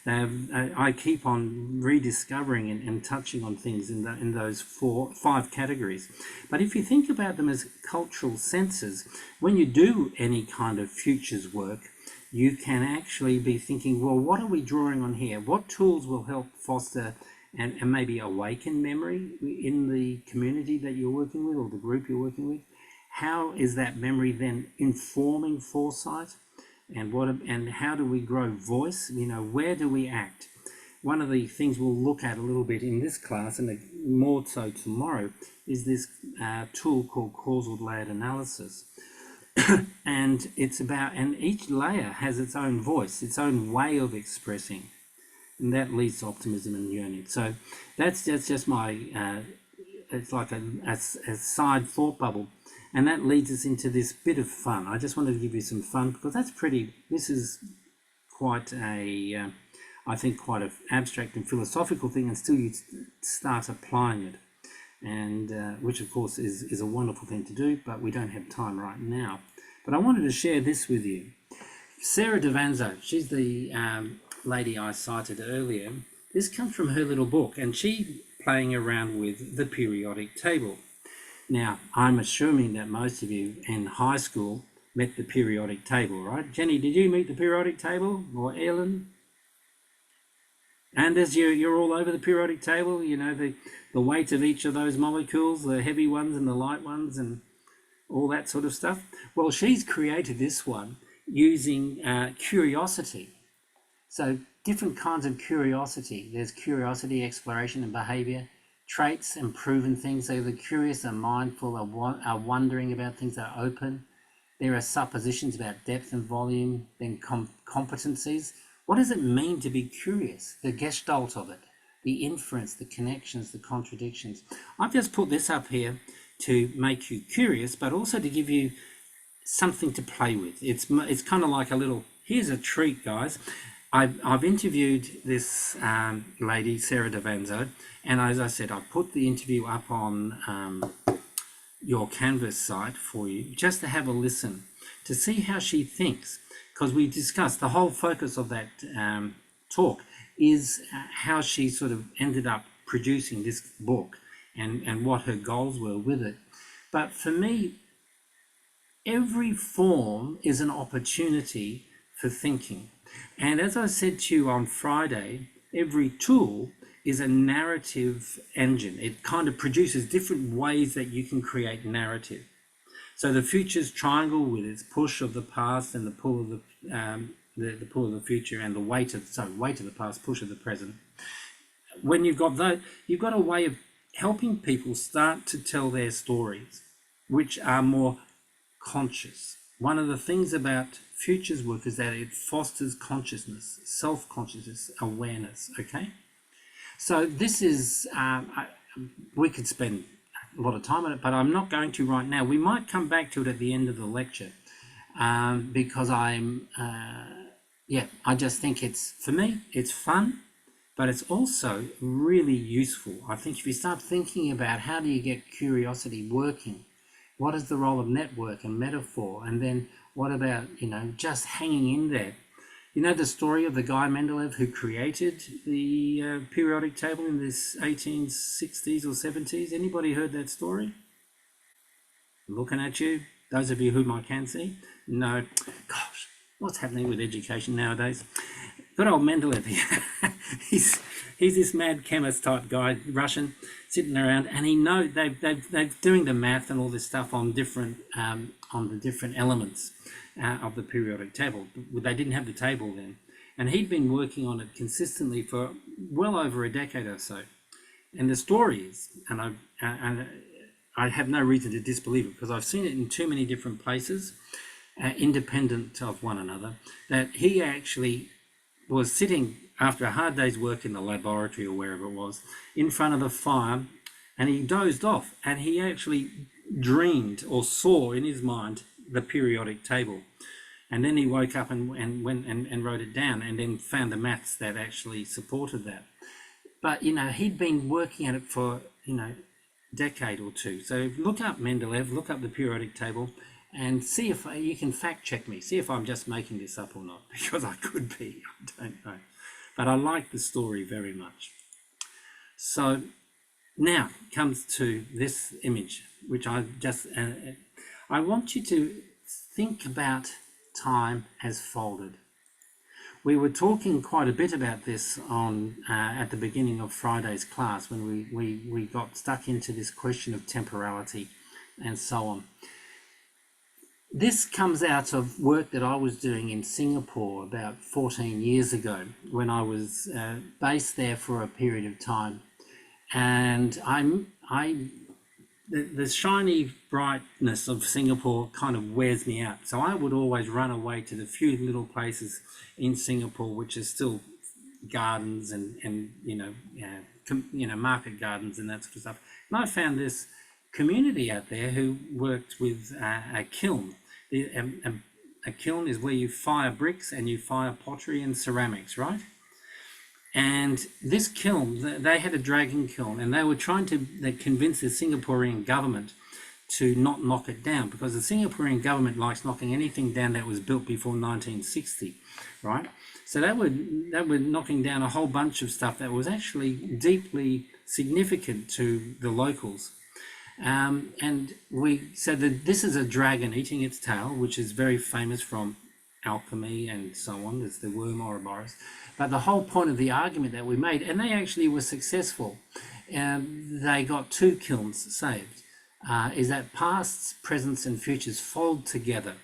A: I keep on rediscovering and touching on things in those 5 categories. But if you think about them as cultural senses, when you do any kind of futures work, you can actually be thinking, well, what are we drawing on here? What tools will help foster and maybe awaken memory in the community that you're working with or the group you're working with? How is that memory then informing foresight? And how do we grow voice? You know, where do we act? One of the things we'll look at a little bit in this class, and more so tomorrow, is this tool called causal layered analysis. And each layer has its own voice, its own way of expressing, and that leads to optimism and yearning. So that's just my, it's like a side thought bubble. And that leads us into this bit of fun. I just wanted to give you some fun because this is quite I think quite an abstract and philosophical thing, and still you start applying it. And which of course is a wonderful thing to do, but we don't have time right now. But I wanted to share this with you. Sarah Davanzo, she's the lady I cited earlier. This comes from her little book, and she's playing around with the periodic table. Now, I'm assuming that most of you in high school met the periodic table, right? Jenny, did you meet the periodic table? Or Ellen? Anders, you're all over the periodic table, you know, the weight of each of those molecules, the heavy ones and the light ones and all that sort of stuff. Well, she's created this one using curiosity. So different kinds of curiosity. There's curiosity, exploration and behavior, traits and proven things. So the curious are mindful, are wondering about things, are open. There are suppositions about depth and volume, then competencies. What does it mean to be curious? The gestalt of it, the inference, the connections, the contradictions. I've just put this up here to make you curious, but also to give you something to play with. It's kind of like a little, here's a treat, guys. I've interviewed this lady, Sarah Davanzo, and as I said, I put the interview up on your Canvas site for you, just to have a listen, to see how she thinks, because we discussed the whole focus of that talk is how she sort of ended up producing this book and what her goals were with it. But for me, every form is an opportunity for thinking. And as I said to you on Friday, every tool is a narrative engine. It kind of produces different ways that you can create narrative. So the futures triangle with its push of the past and the pull of the pull of the future and the weight of the past, push of the present. When you've got that, you've got a way of helping people start to tell their stories, which are more conscious. One of the things about futures work is that it fosters consciousness, self-consciousness, awareness, okay? So this is, we could spend a lot of time on it, but I'm not going to right now. We might come back to it at the end of the lecture because I just think it's, for me, it's fun, but it's also really useful. I think if you start thinking about how do you get curiosity working, what is the role of network and metaphor? And then what about, just hanging in there? You know the story of the guy Mendeleev who created the periodic table in the 1860s or 70s? Anybody heard that story? Looking at you, those of you whom I can see. No, gosh, what's happening with education nowadays? Good old Mendeleev. he's this mad chemist type guy, Russian, sitting around, and they're doing the math and all this stuff on the different elements of the periodic table. They didn't have the table then, and he'd been working on it consistently for well over a decade or so. And the story is, and I have no reason to disbelieve it because I've seen it in too many different places, independent of one another, that he actually was sitting after a hard day's work in the laboratory or wherever it was, in front of the fire, and he dozed off, and he actually dreamed or saw in his mind the periodic table. And then he woke up and went and wrote it down, and then found the maths that actually supported that. But, you know, he'd been working at it for, you know, a decade or two. So look up Mendeleev, look up the periodic table, and see if you can fact check me, see if I'm just making this up or not, because I could be, I don't know. But I like the story very much. So now comes to this image, which I just, I want you to think about time as folded. We were talking quite a bit about this on at the beginning of Friday's class, when we got stuck into this question of temporality and so on. This comes out of work that I was doing in Singapore about 14 years ago, when I was based there for a period of time. And the shiny brightness of Singapore kind of wears me out. So I would always run away to the few little places in Singapore which are still gardens and you know, market gardens and that sort of stuff. And I found this community out there who worked with a kiln. A kiln is where you fire bricks and you fire pottery and ceramics, right? And this kiln, they had a dragon kiln, and they were trying to convince the Singaporean government to not knock it down, because the Singaporean government likes knocking anything down that was built before 1960, right? So they were knocking down a whole bunch of stuff that was actually deeply significant to the locals. And we said that this is a dragon eating its tail, which is very famous from alchemy and so on. It's the worm Ouroboros. But the whole point of the argument that we made, and they actually were successful, they got 2 kilns saved, is that pasts, presents and futures fold together.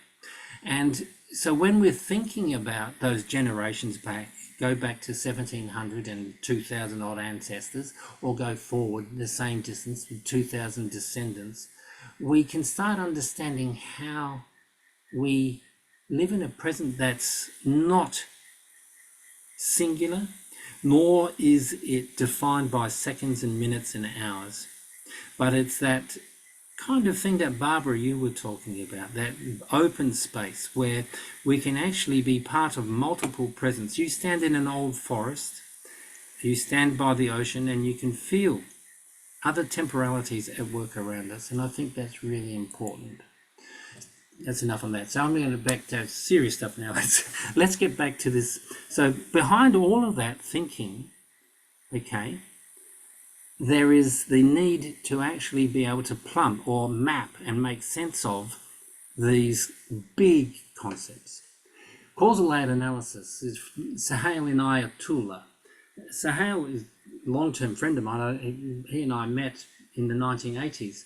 A: And so when we're thinking about those generations back, go back to 1700 and 2000 odd ancestors, or go forward the same distance with 2000 descendants, we can start understanding how we live in a present that's not singular, nor is it defined by seconds and minutes and hours, but it's that kind of thing that Barbara, you were talking about, that open space where we can actually be part of multiple presents. You stand in an old forest, you stand by the ocean, and you can feel other temporalities at work around us. And I think that's really important. That's enough on that. So I'm going to back to serious stuff now. Let's get back to this. So behind all of that thinking, okay, there is the need to actually be able to plumb or map and make sense of these big concepts. Causal layered analysis is Sahel in Ayatollah. Sahel is a long-term friend of mine. He and I met in the 1980s.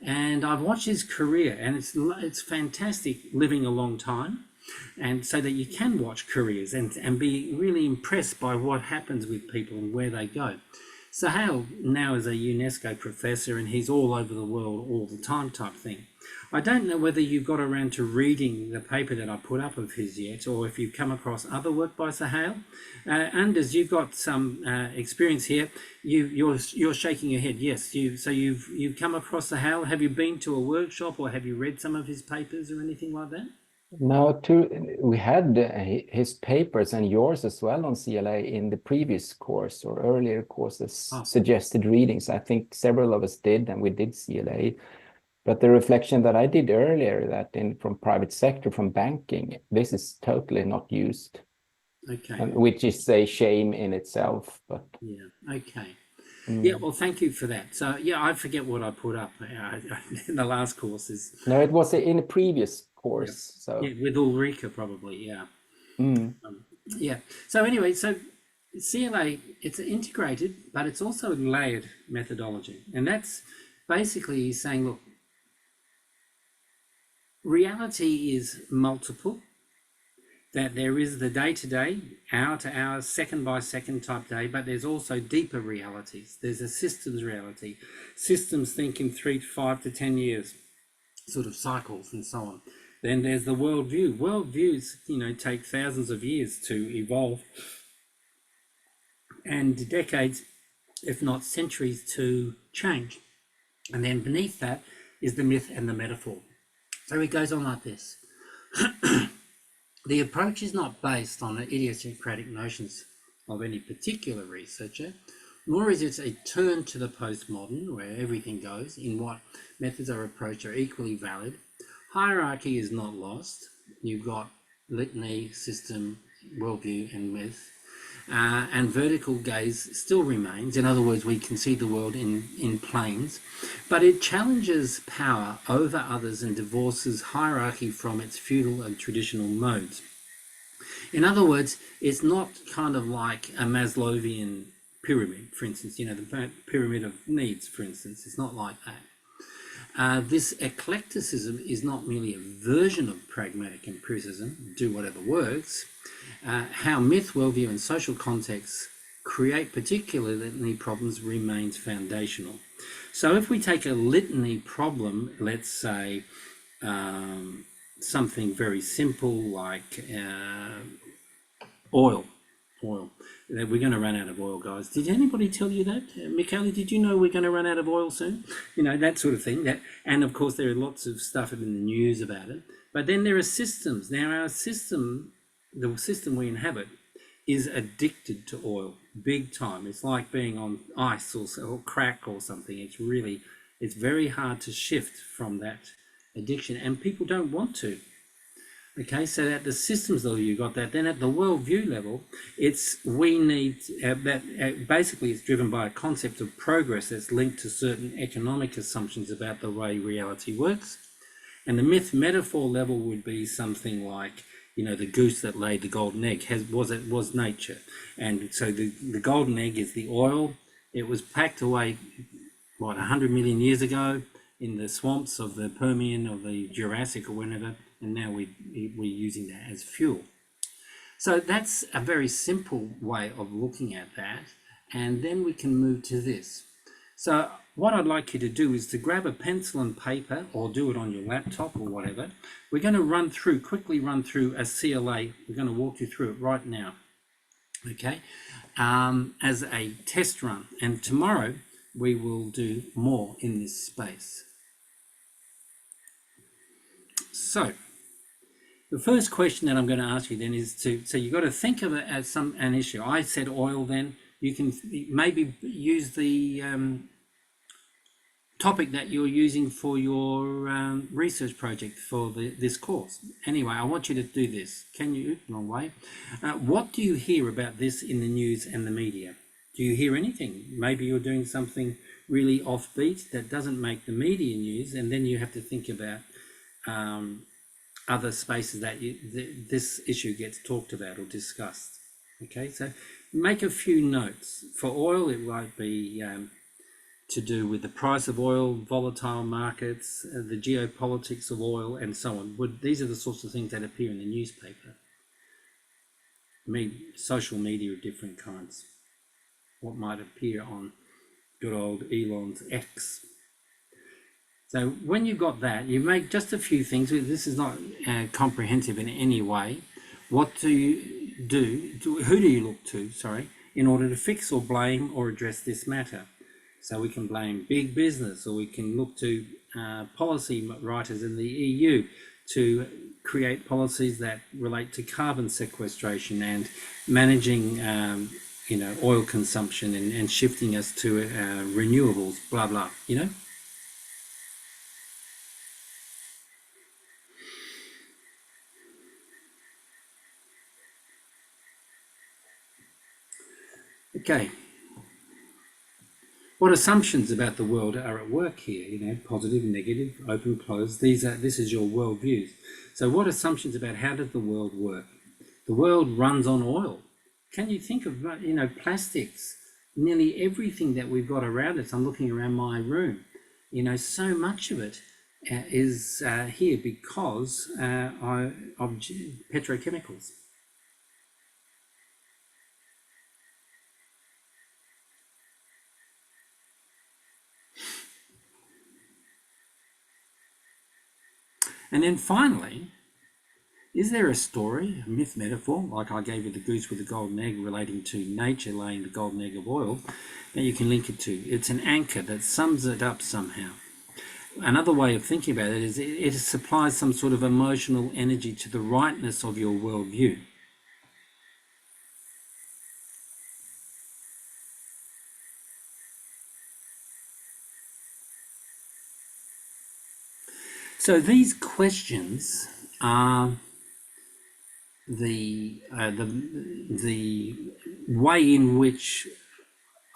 A: And I've watched his career, and it's fantastic living a long time, and so that you can watch careers and be really impressed by what happens with people and where they go. Sahel now is a UNESCO professor, and he's all over the world all the time type thing. I don't know whether you got around to reading the paper that I put up of his yet, or if you've come across other work by Sahel. Anders, you've got some experience here. You're shaking your head. Yes, you've come across Sahel. Have you been to a workshop, or have you read some of his papers or anything like that?
B: No, we had his papers and yours as well on CLA in the previous course or earlier courses, suggested readings. I think several of us did, and we did CLA. But the reflection that I did earlier, that from private sector, from banking, this is totally not used.
A: Okay.
B: Which is a shame in itself. But
A: yeah, okay. Yeah, well, thank you for that. So, yeah, I forget what I put up in the last courses.
B: No, it was in a previous course.
A: Yeah.
B: So
A: yeah, with Ulrika, probably, yeah. Yeah. So anyway, so CLA, it's integrated, but it's also a layered methodology. And that's basically saying, look, reality is multiple, that there is the day-to-day, hour-to-hour, second-by-second type day, but there's also deeper realities. There's a systems reality. Systems think in 3 to 5 to 10 years, sort of cycles and so on. Then there's the worldview. Worldviews, take thousands of years to evolve and decades, if not centuries, to change. And then beneath that is the myth and the metaphor. So it goes on like this. The approach is not based on idiosyncratic notions of any particular researcher, nor is it a turn to the postmodern where everything goes in what methods or approach are equally valid. Hierarchy is not lost. You've got litany, system, worldview, and myth. And vertical gaze still remains. In other words, we can see the world in planes, but it challenges power over others and divorces hierarchy from its feudal and traditional modes. In other words, it's not kind of like a Maslowian pyramid, for instance, the pyramid of needs, for instance. It's not like that. This eclecticism is not merely a version of pragmatic empiricism, do whatever works. How myth, worldview, and social contexts create particular litany problems remains foundational. So if we take a litany problem, let's say something very simple like oil. We're going to run out of oil, guys. Did anybody tell you that? Michaela, did you know we're going to run out of oil soon? That sort of thing. And of course, there are lots of stuff in the news about it. But then there are systems. Now, our system, the system we inhabit, is addicted to oil, big time. It's like being on ice or crack or something. It's very hard to shift from that addiction, and people don't want to. Okay, so at the systems level, you got that. Then at the worldview level, we need that. Basically, it's driven by a concept of progress that's linked to certain economic assumptions about the way reality works. And the myth metaphor level would be something like, the goose that laid the golden egg was nature, and so the golden egg is the oil. It was packed away 100 million years ago in the swamps of the Permian or the Jurassic or whenever, and now we're using that as fuel. So that's a very simple way of looking at that, and then we can move to this. So what I'd like you to do is to grab a pencil and paper, or do it on your laptop or whatever. We're going to quickly run through a CLA. We're going to walk you through it right now, okay, as a test run. And tomorrow we will do more in this space. So the first question that I'm going to ask you then is so you've got to think of it as an issue. I said oil then. You can maybe use the topic that you're using for your research project for this course. Anyway, I want you to do this. Wrong way. What do you hear about this in the news and the media? Do you hear anything? Maybe you're doing something really offbeat that doesn't make the media news, and then you have to think about other spaces that this issue gets talked about or discussed. Okay, so make a few notes. For oil, it might be to do with the price of oil, volatile markets, the geopolitics of oil, and so on. These are the sorts of things that appear in the newspaper. Social media of different kinds. What might appear on good old Elon's X. So when you've got that, you make just a few things. This is not comprehensive in any way. What do you do? Who do you look to, in order to fix or blame or address this matter? So we can blame big business, or we can look to policy writers in the EU to create policies that relate to carbon sequestration and managing oil consumption and shifting us to renewables, blah, blah, Okay. What assumptions about the world are at work here? Positive, negative, open, closed. This is your worldviews. So what assumptions about how does the world work? The world runs on oil. Can you think of, plastics? Nearly everything that we've got around us. I'm looking around my room. So much of it is here because of petrochemicals. And then finally, is there a story, a myth, metaphor, like I gave you the goose with the golden egg relating to nature laying the golden egg of oil, that you can link it to? It's an anchor that sums it up somehow. Another way of thinking about it is it supplies some sort of emotional energy to the rightness of your worldview. So these questions are the way in which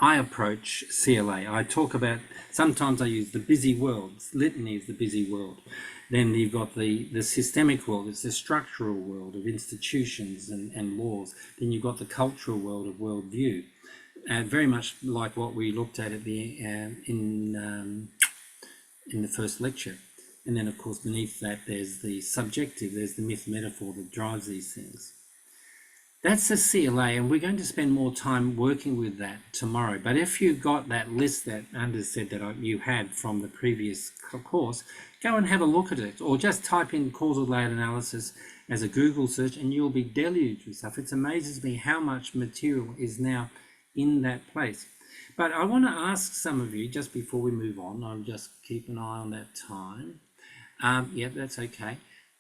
A: I approach CLA. I talk about, sometimes I use the busy world. Litany is the busy world. Then you've got the systemic world. It's the structural world of institutions and laws. Then you've got the cultural world of worldview. Very much like what we looked at in the first lecture. And then, of course, beneath that, there's the subjective, there's the myth metaphor that drives these things. That's the CLA, and we're going to spend more time working with that tomorrow. But if you got that list that Anders said that you had from the previous course, go and have a look at it, or just type in causal layered analysis as a Google search, and you'll be deluged with stuff. It amazes me how much material is now in that place. But I want to ask some of you, just before we move on, I'll just keep an eye on that time. Yeah, that's okay.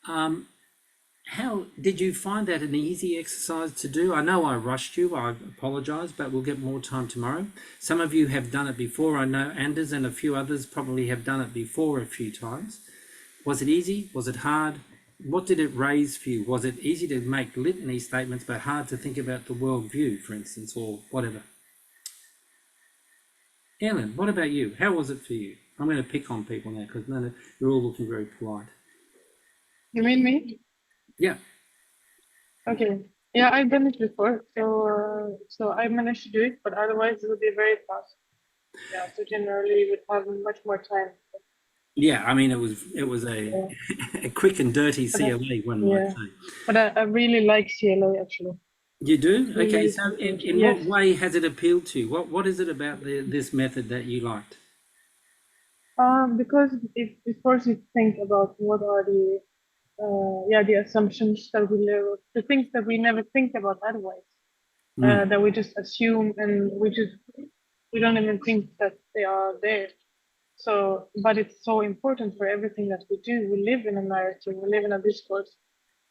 A: How did you find that an easy exercise to do? I know I rushed you, I apologise, but we'll get more time tomorrow. Some of you have done it before. I know Anders and a few others probably have done it before a few times. Was it easy? Was it hard? What did it raise for you? Was it easy to make litany statements but hard to think about the worldview, for instance, or whatever? Ellen, what about you? How was it for you? I'm going to pick on people now because you're all looking very polite.
I: You mean me?
A: Yeah.
I: Okay. Yeah, I've done it before, so I managed to do it, but otherwise it would be very fast. Yeah, so generally would have much more time.
A: Yeah, I mean, it was a quick and dirty CLA, one might say.
I: But I really like CLA actually.
A: You do?
I: Really
A: Okay, so in
I: yes.
A: what way has it appealed to you? What is it about this method that you liked?
I: Because it forces you to think about what are the assumptions that we live, the things that we never think about otherwise, that we just assume and we don't even think that they are there. So, but it's so important for everything that we do. We live in a narrative, we live in a discourse,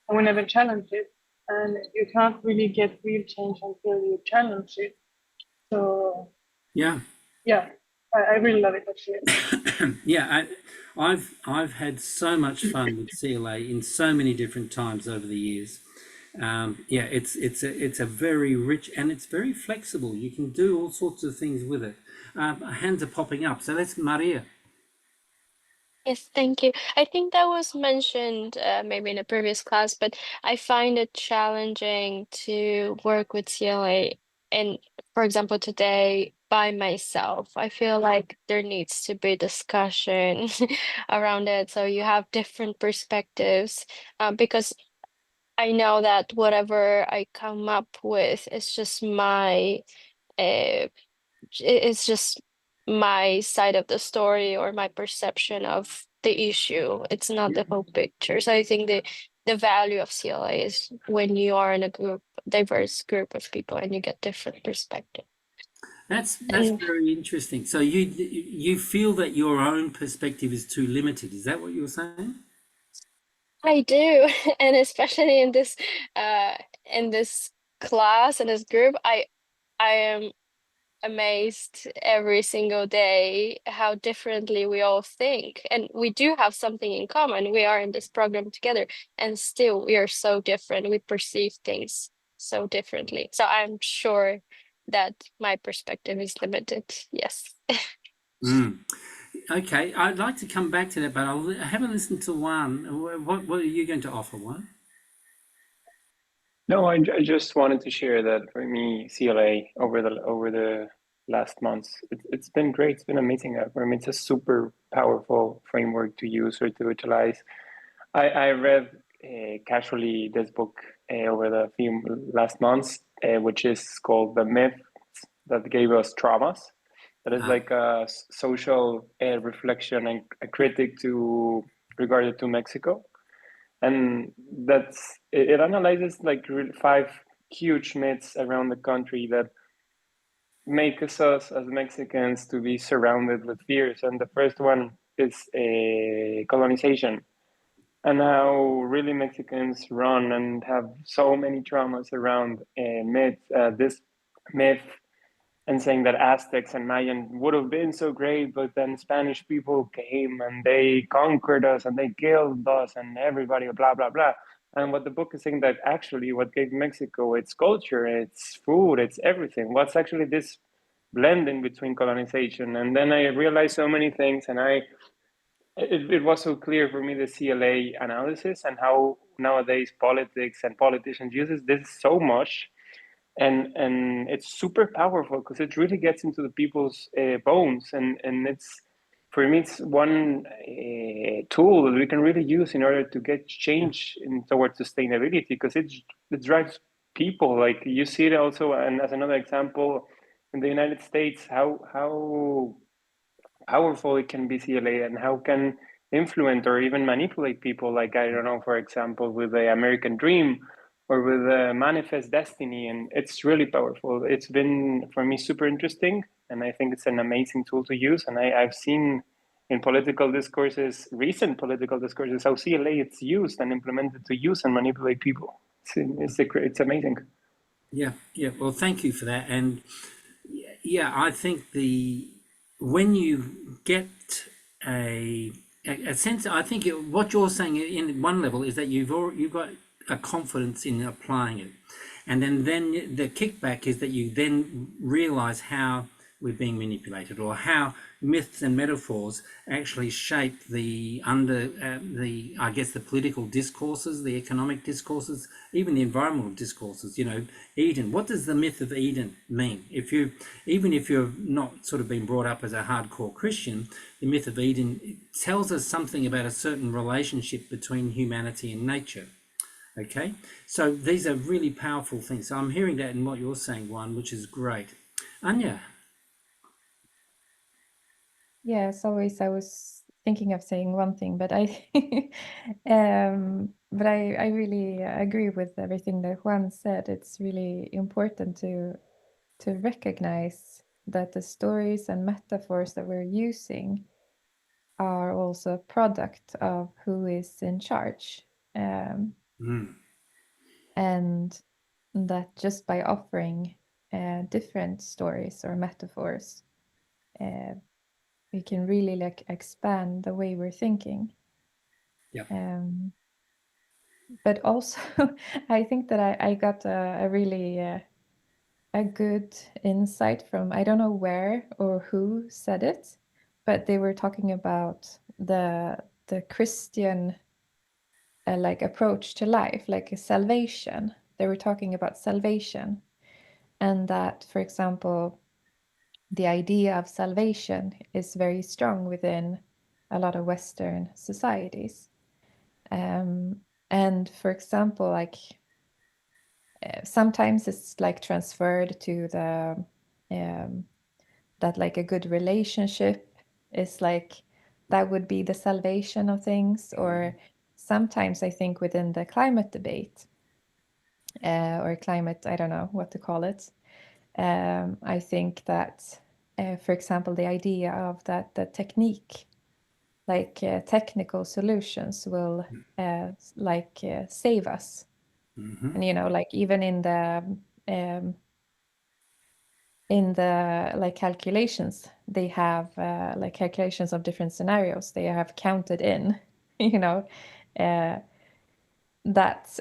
I: and we never challenge it. And you can't really get real change until you challenge it. So, yeah, I really love it actually.
A: Yeah, I've had so much fun with CLA in so many different times over the years. Yeah, it's a very rich and it's very flexible. You can do all sorts of things with it. Hands are popping up, so let's Maria.
J: Yes, thank you. I think that was mentioned maybe in a previous class, but I find it challenging to work with CLA and, for example, today by myself. I feel like there needs to be discussion around it, so you have different perspectives, because I know that whatever I come up with is just it's just my side of the story or my perception of the issue. It's not the whole picture. So I think the value of CLA is when you are in a diverse group of people and you get different perspective.
A: That's very interesting. So you feel that your own perspective is too limited. Is that what you were saying?
J: I do, and especially in this class and this group, I am amazed every single day how differently we all think, and we do have something in common. We are in this program together, and still we are so different. We perceive things so differently. So I'm sure that my perspective is limited. Yes.
A: Okay, I'd like to come back to that, but I haven't listened to Juan. What are you going to offer, Juan?
K: No, I just wanted to share that for me, CLA over the last months, it's been great. It's been amazing. For me, it's a super powerful framework to use or to utilize. I read casually this book over the few last months, which is called The Myths That Gave Us Traumas. That is like a social reflection and a critic regarded to Mexico. And it analyzes like 5 huge myths around the country that make us as Mexicans to be surrounded with fears. And the first one is colonization, and how really Mexicans run and have so many traumas around this myth, and saying that Aztecs and Mayan would have been so great, but then Spanish people came and they conquered us and they killed us and everybody, blah, blah, blah. And what the book is saying, that actually what gave Mexico its culture, its food, its everything, what's actually this blending between colonization. And then I realized so many things, and it was so clear for me, the CLA analysis, and how nowadays politics and politicians uses this so much, and it's super powerful because it really gets into the people's bones, and it's, for me, it's one tool that we can really use in order to get change in towards sustainability, because it drives people. Like you see it also, and as another example, in the United States, how powerful it can be, CLA, and how can influence or even manipulate people. Like, I don't know, for example, with the American Dream or with the Manifest Destiny, and it's really powerful. It's been, for me, super interesting, and I think it's an amazing tool to use. And I've seen in political discourses, recent political discourses, how CLA it's used and implemented to use and manipulate people. It's amazing.
A: Yeah, yeah. Well, thank you for that. And yeah, I think when you get a sense, I think what you're saying in one level is that you've got a confidence in applying it, and then the kickback is that you then realize how we're being manipulated, or how myths and metaphors actually shape the I guess the political discourses, the economic discourses, even the environmental discourses. Eden. What does the myth of Eden mean? Even if you've not sort of been brought up as a hardcore Christian, the myth of Eden tells us something about a certain relationship between humanity and nature. Okay, so these are really powerful things. So I'm hearing that in what you're saying, Juan, which is great. Anya.
H: Yeah, as always, I was thinking of saying one thing, but I really agree with everything that Juan said. It's really important to recognize that the stories and metaphors that we're using are also a product of who is in charge. And that just by offering different stories or metaphors, we can really expand the way we're thinking.
A: Yeah.
H: But also, I think that I got a really a good insight from, I don't know where or who said it, but they were talking about the Christian approach to life, like a salvation. They were talking about salvation, and that, for example, the idea of salvation is very strong within a lot of Western societies. And for example, sometimes it's transferred to the that a good relationship is that would be the salvation of things. Or sometimes I think within the climate debate or climate, I don't know what to call it. I think that, for example, the idea of that the technique, technical solutions will save us. And even in the calculations, they have calculations of different scenarios. They have counted in, that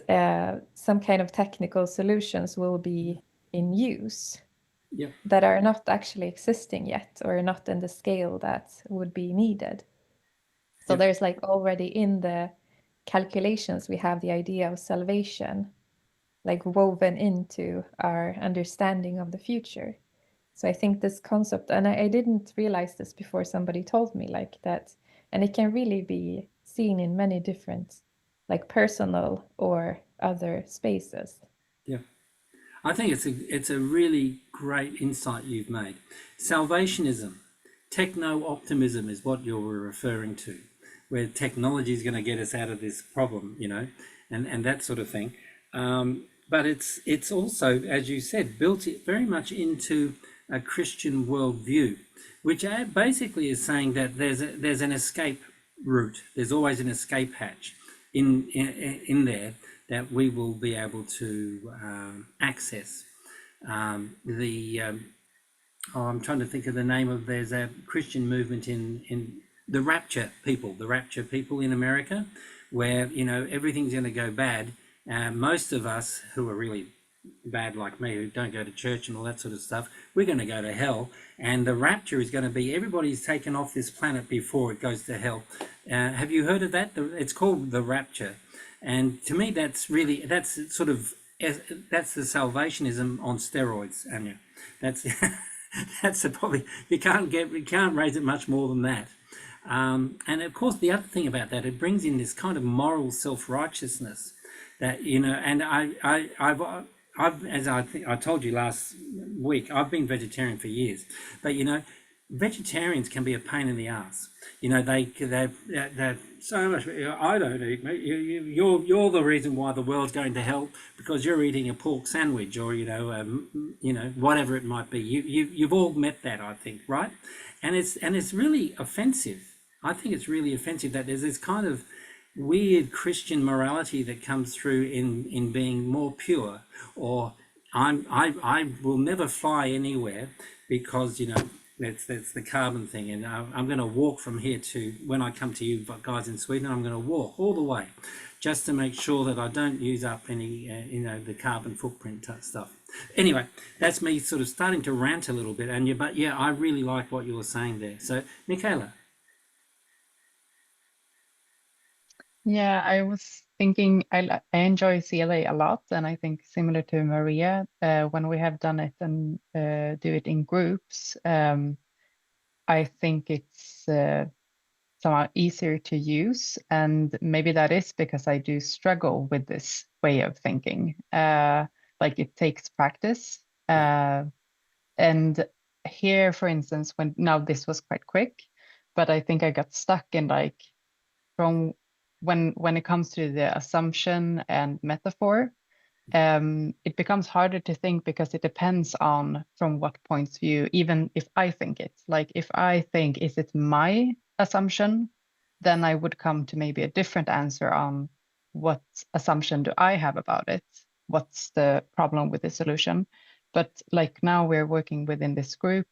H: some kind of technical solutions will be in use.
A: Yeah.
H: That are not actually existing yet, or not in the scale that would be needed. So there's already in the calculations, we have the idea of salvation woven into our understanding of the future. So I think this concept, and I didn't realize this before somebody told me that, and it can really be seen in many different personal or other spaces.
A: Yeah. I think it's a really great insight you've made. Salvationism, techno-optimism is what you're referring to. where technology is going to get us out of this problem, you know, and that sort of thing. But it's also, as you said, built it very much into a Christian worldview, which basically is saying that there's an escape route. There's always an escape hatch in there that we will be able to access. I'm trying to think of the name of, there's a Christian movement in the rapture people in America, where, you know, everything's going to go bad. Most of us who are really bad like me, who don't go to church and all that sort of stuff, we're going to go to hell, and the rapture is going to be everybody's taken off this planet before it goes to hell. Have you heard of that? It's called the rapture, and to me that's sort of, that's the salvationism on steroids, Anya. That's that's probably, you can't raise it much more than that. And of course the other thing about that, it brings in this kind of moral self-righteousness that, you know, and I've, as I think I told you last week, I've been vegetarian for years, but, you know, vegetarians can be a pain in the ass. You know, they're so much, I don't eat meat. You're the reason why the world's going to hell, because you're eating a pork sandwich, or, you know, whatever it might be. You've all met that, I think, right? And it's really offensive. I think it's really offensive that there's this kind of weird Christian morality that comes through in being more pure, or I will never fly anywhere because, you know, that's the carbon thing, and I'm going to walk from here to, when I come to you guys in Sweden, I'm going to walk all the way just to make sure that I don't use up any you know, the carbon footprint stuff. Anyway, that's me sort of starting to rant a little bit, Anya, but yeah, I really like what you were saying there. So Michaela.
D: Yeah, I was thinking I enjoy CLA a lot, and I think similar to Maria, when we have done it and do it in groups, I think it's somehow easier to use, and maybe that is because I do struggle with this way of thinking. Like, it takes practice, and here, for instance, now this was quite quick, but I think I got stuck in, like, from when it comes to the assumption and metaphor, it becomes harder to think because it depends on from what points of view, even if I think it. Like, if I think, is it my assumption, then I would come to maybe a different answer on what assumption do I have about it? What's the problem with the solution? But like, now we're working within this group,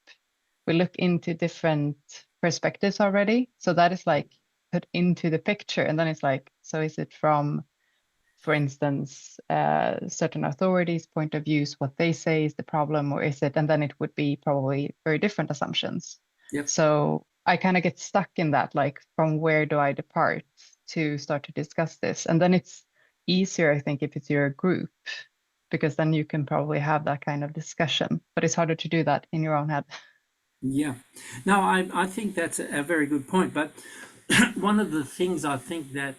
D: we look into different perspectives already. So that is like put into the picture, and then it's like, so is it from, for instance, certain authorities' point of views, what they say is the problem, or is it, and then it would be probably very different assumptions.
A: Yep.
D: So I kind of get stuck in that, like, from where do I depart to start to discuss this? And then it's easier, I think, if it's your group, because then you can probably have that kind of discussion, but it's harder to do that in your own head.
A: Yeah, no, I think that's a very good point. But one of the things I think that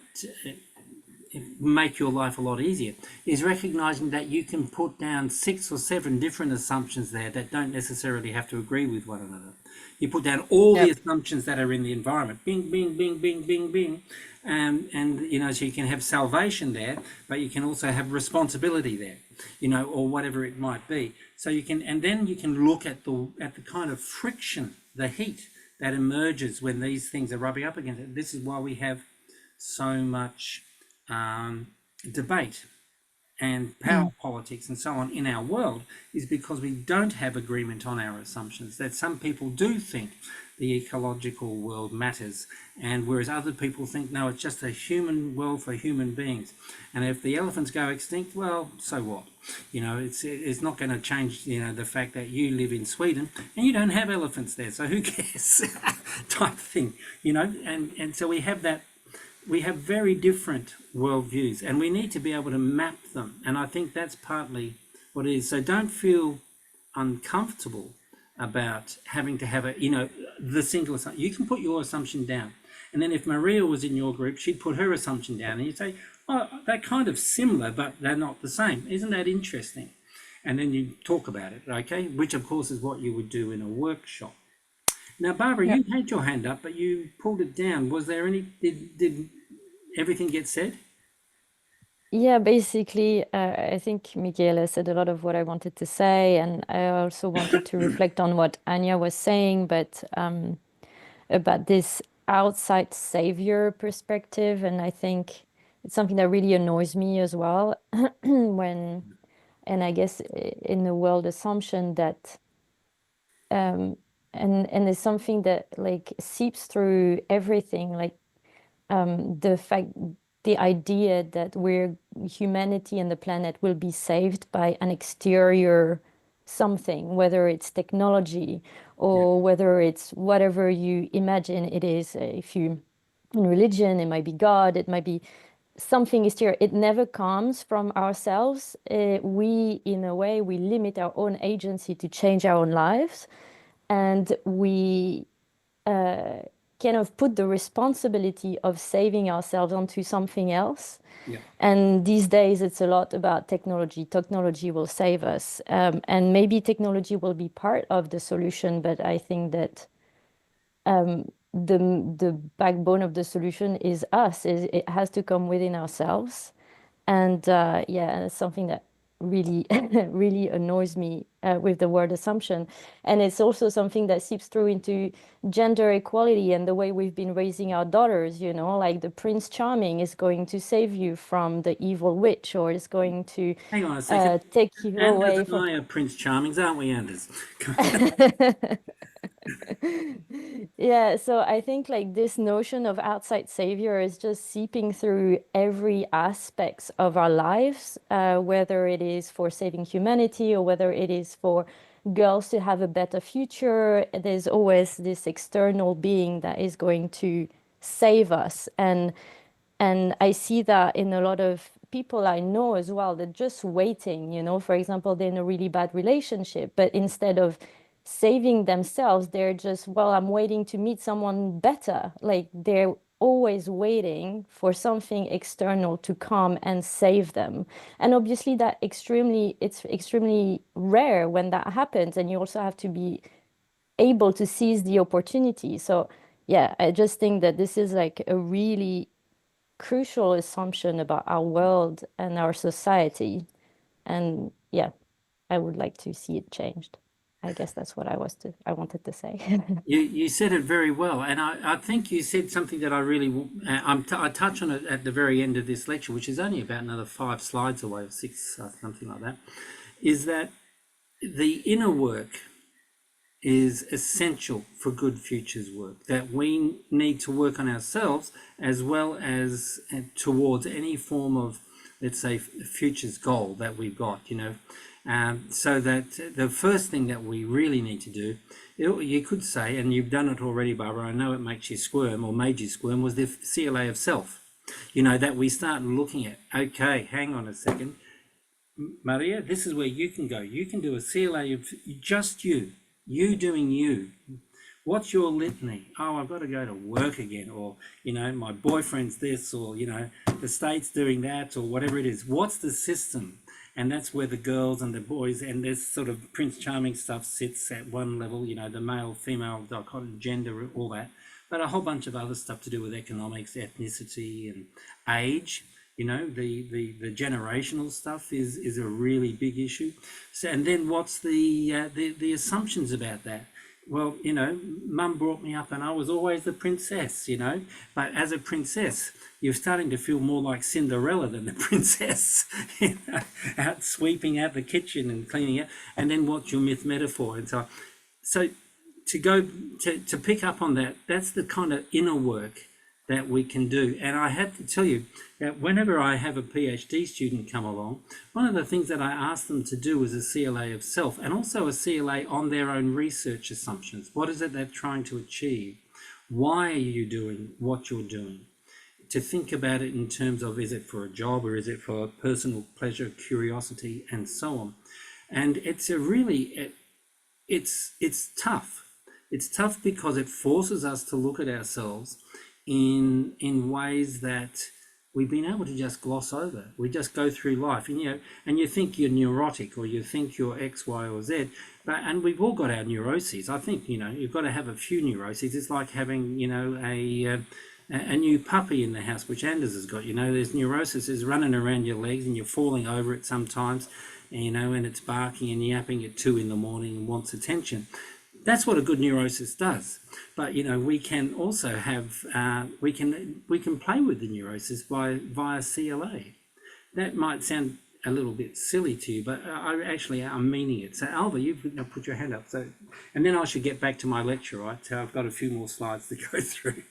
A: make your life a lot easier is recognizing that you can put down 6 or 7 different assumptions there that don't necessarily have to agree with one another. You put down all the assumptions that are in the environment, bing, bing, bing, bing, bing, bing, and you know, so you can have salvation there, but you can also have responsibility there, you know, or whatever it might be. So you can, and then you can look at the kind of friction, the heat that emerges when these things are rubbing up against it. This is why we have so much debate and power politics and so on in our world, is because we don't have agreement on our assumptions. That some people do think the ecological world matters, and whereas other people think, no, it's just a human world for human beings. And if the elephants go extinct, well, so what? You know, it's not going to change, you know, the fact that you live in Sweden and you don't have elephants there, so who cares? Type thing, you know. And so we have that. We have very different worldviews, and we need to be able to map them. And I think that's partly what it is. So don't feel uncomfortable about having to have a, you know, the single assumption. You can put your assumption down, and then if Maria was in your group, she'd put her assumption down, and you'd say, oh, they're kind of similar, but they're not the same. Isn't that interesting? And then you talk about it, okay? Which of course is what you would do in a workshop. Now, Barbara,
D: Yeah.
A: you had your hand up, but you pulled it down. Was there any? Did everything get said?
L: Yeah, basically, I think Michele said a lot of what I wanted to say, and I also wanted to reflect on what Anya was saying, but about this outside savior perspective, and I think it's something that really annoys me as well when, and I guess in the world assumption that, and it's something that like seeps through everything, like the fact, the idea that humanity and the planet will be saved by an exterior something, whether it's technology or whether it's whatever you imagine it is. If you in religion, it might be God, it might be something exterior. It never comes from ourselves. We, in a way, we limit our own agency to change our own lives, and we kind of put the responsibility of saving ourselves onto something else.
A: Yeah.
L: And these days, it's a lot about technology. Technology will save us. And maybe technology will be part of the solution, but I think that the backbone of the solution is us. It has to come within ourselves. And yeah, it's something that really, really annoys me with the word assumption. And it's also something that seeps through into gender equality and the way we've been raising our daughters, you know, like the Prince Charming is going to save you from the evil witch, or is going to
A: Hang on a second.
L: take you
A: Anders
L: away
A: and
L: from.
A: I are Prince Charmings, aren't we, Anders?
L: Yeah, so I think like this notion of outside savior is just seeping through every aspects of our lives, whether it is for saving humanity or whether it is for girls to have a better future. There's always this external being that is going to save us. And I see that in a lot of people I know as well. They're just waiting, you know, for example, they're in a really bad relationship, but instead of saving themselves, they're just, well, I'm waiting to meet someone better. Like they're always waiting for something external to come and save them. And obviously it's extremely rare when that happens. And you also have to be able to seize the opportunity. So yeah, I just think that this is like a really crucial assumption about our world and our society. And yeah, I would like to see it changed. I guess that's what I wanted to say.
A: You said it very well, and I think you said something that I really I touch on it at the very end of this lecture, which is only about another 5 slides away, or 6, something like that. Is that the inner work is essential for good futures work, that we need to work on ourselves as well as towards any form of, let's say, futures goal that we've got, you know. So that the first thing that we really need to do, you could say, and you've done it already, Barbara, I know it makes you squirm or made you squirm, was the CLA of self. You know, that we start looking at, okay, hang on a second, Maria, this is where you can go. You can do a CLA of just you doing you. What's your litany? Oh, I've got to go to work again, or, you know, my boyfriend's this, or, you know, the state's doing that, or whatever it is. What's the system? And that's where the girls and the boys and this sort of Prince Charming stuff sits at one level, you know, the male, female, dichotomy, gender, all that. But a whole bunch of other stuff to do with economics, ethnicity, and age. You know, the generational stuff is a really big issue. So, and then what's the assumptions about that? Well, you know, mum brought me up and I was always the princess, you know, but as a princess, you're starting to feel more like Cinderella than the princess, you know, out sweeping out the kitchen and cleaning it. And then what's your myth metaphor? And so to go to pick up on that, that's the kind of inner work that we can do. And I have to tell you that whenever I have a PhD student come along, one of the things that I ask them to do is a CLA of self, and also a CLA on their own research assumptions. What is it they're trying to achieve? Why are you doing what you're doing? To think about it in terms of, is it for a job or is it for personal pleasure, curiosity, and so on. And it's a really, it's tough. It's tough because it forces us to look at ourselves in ways that we've been able to just gloss over. We just go through life, and and you think you're neurotic, or you think you're X, Y, or Z, and we've all got our neuroses. I think you've got to have a few neuroses. It's like having a new puppy in the house, which Anders has got. There's neurosis is running around your legs, and you're falling over it sometimes, and it's barking and yapping at 2 a.m. and wants attention. That's what a good neurosis does. But we can also have we can play with the neurosis via CLA. That might sound a little bit silly to you, but I'm meaning it. So Alva, you've put your hand up. So, and then I should get back to my lecture, right? So I've got a few more slides to go through.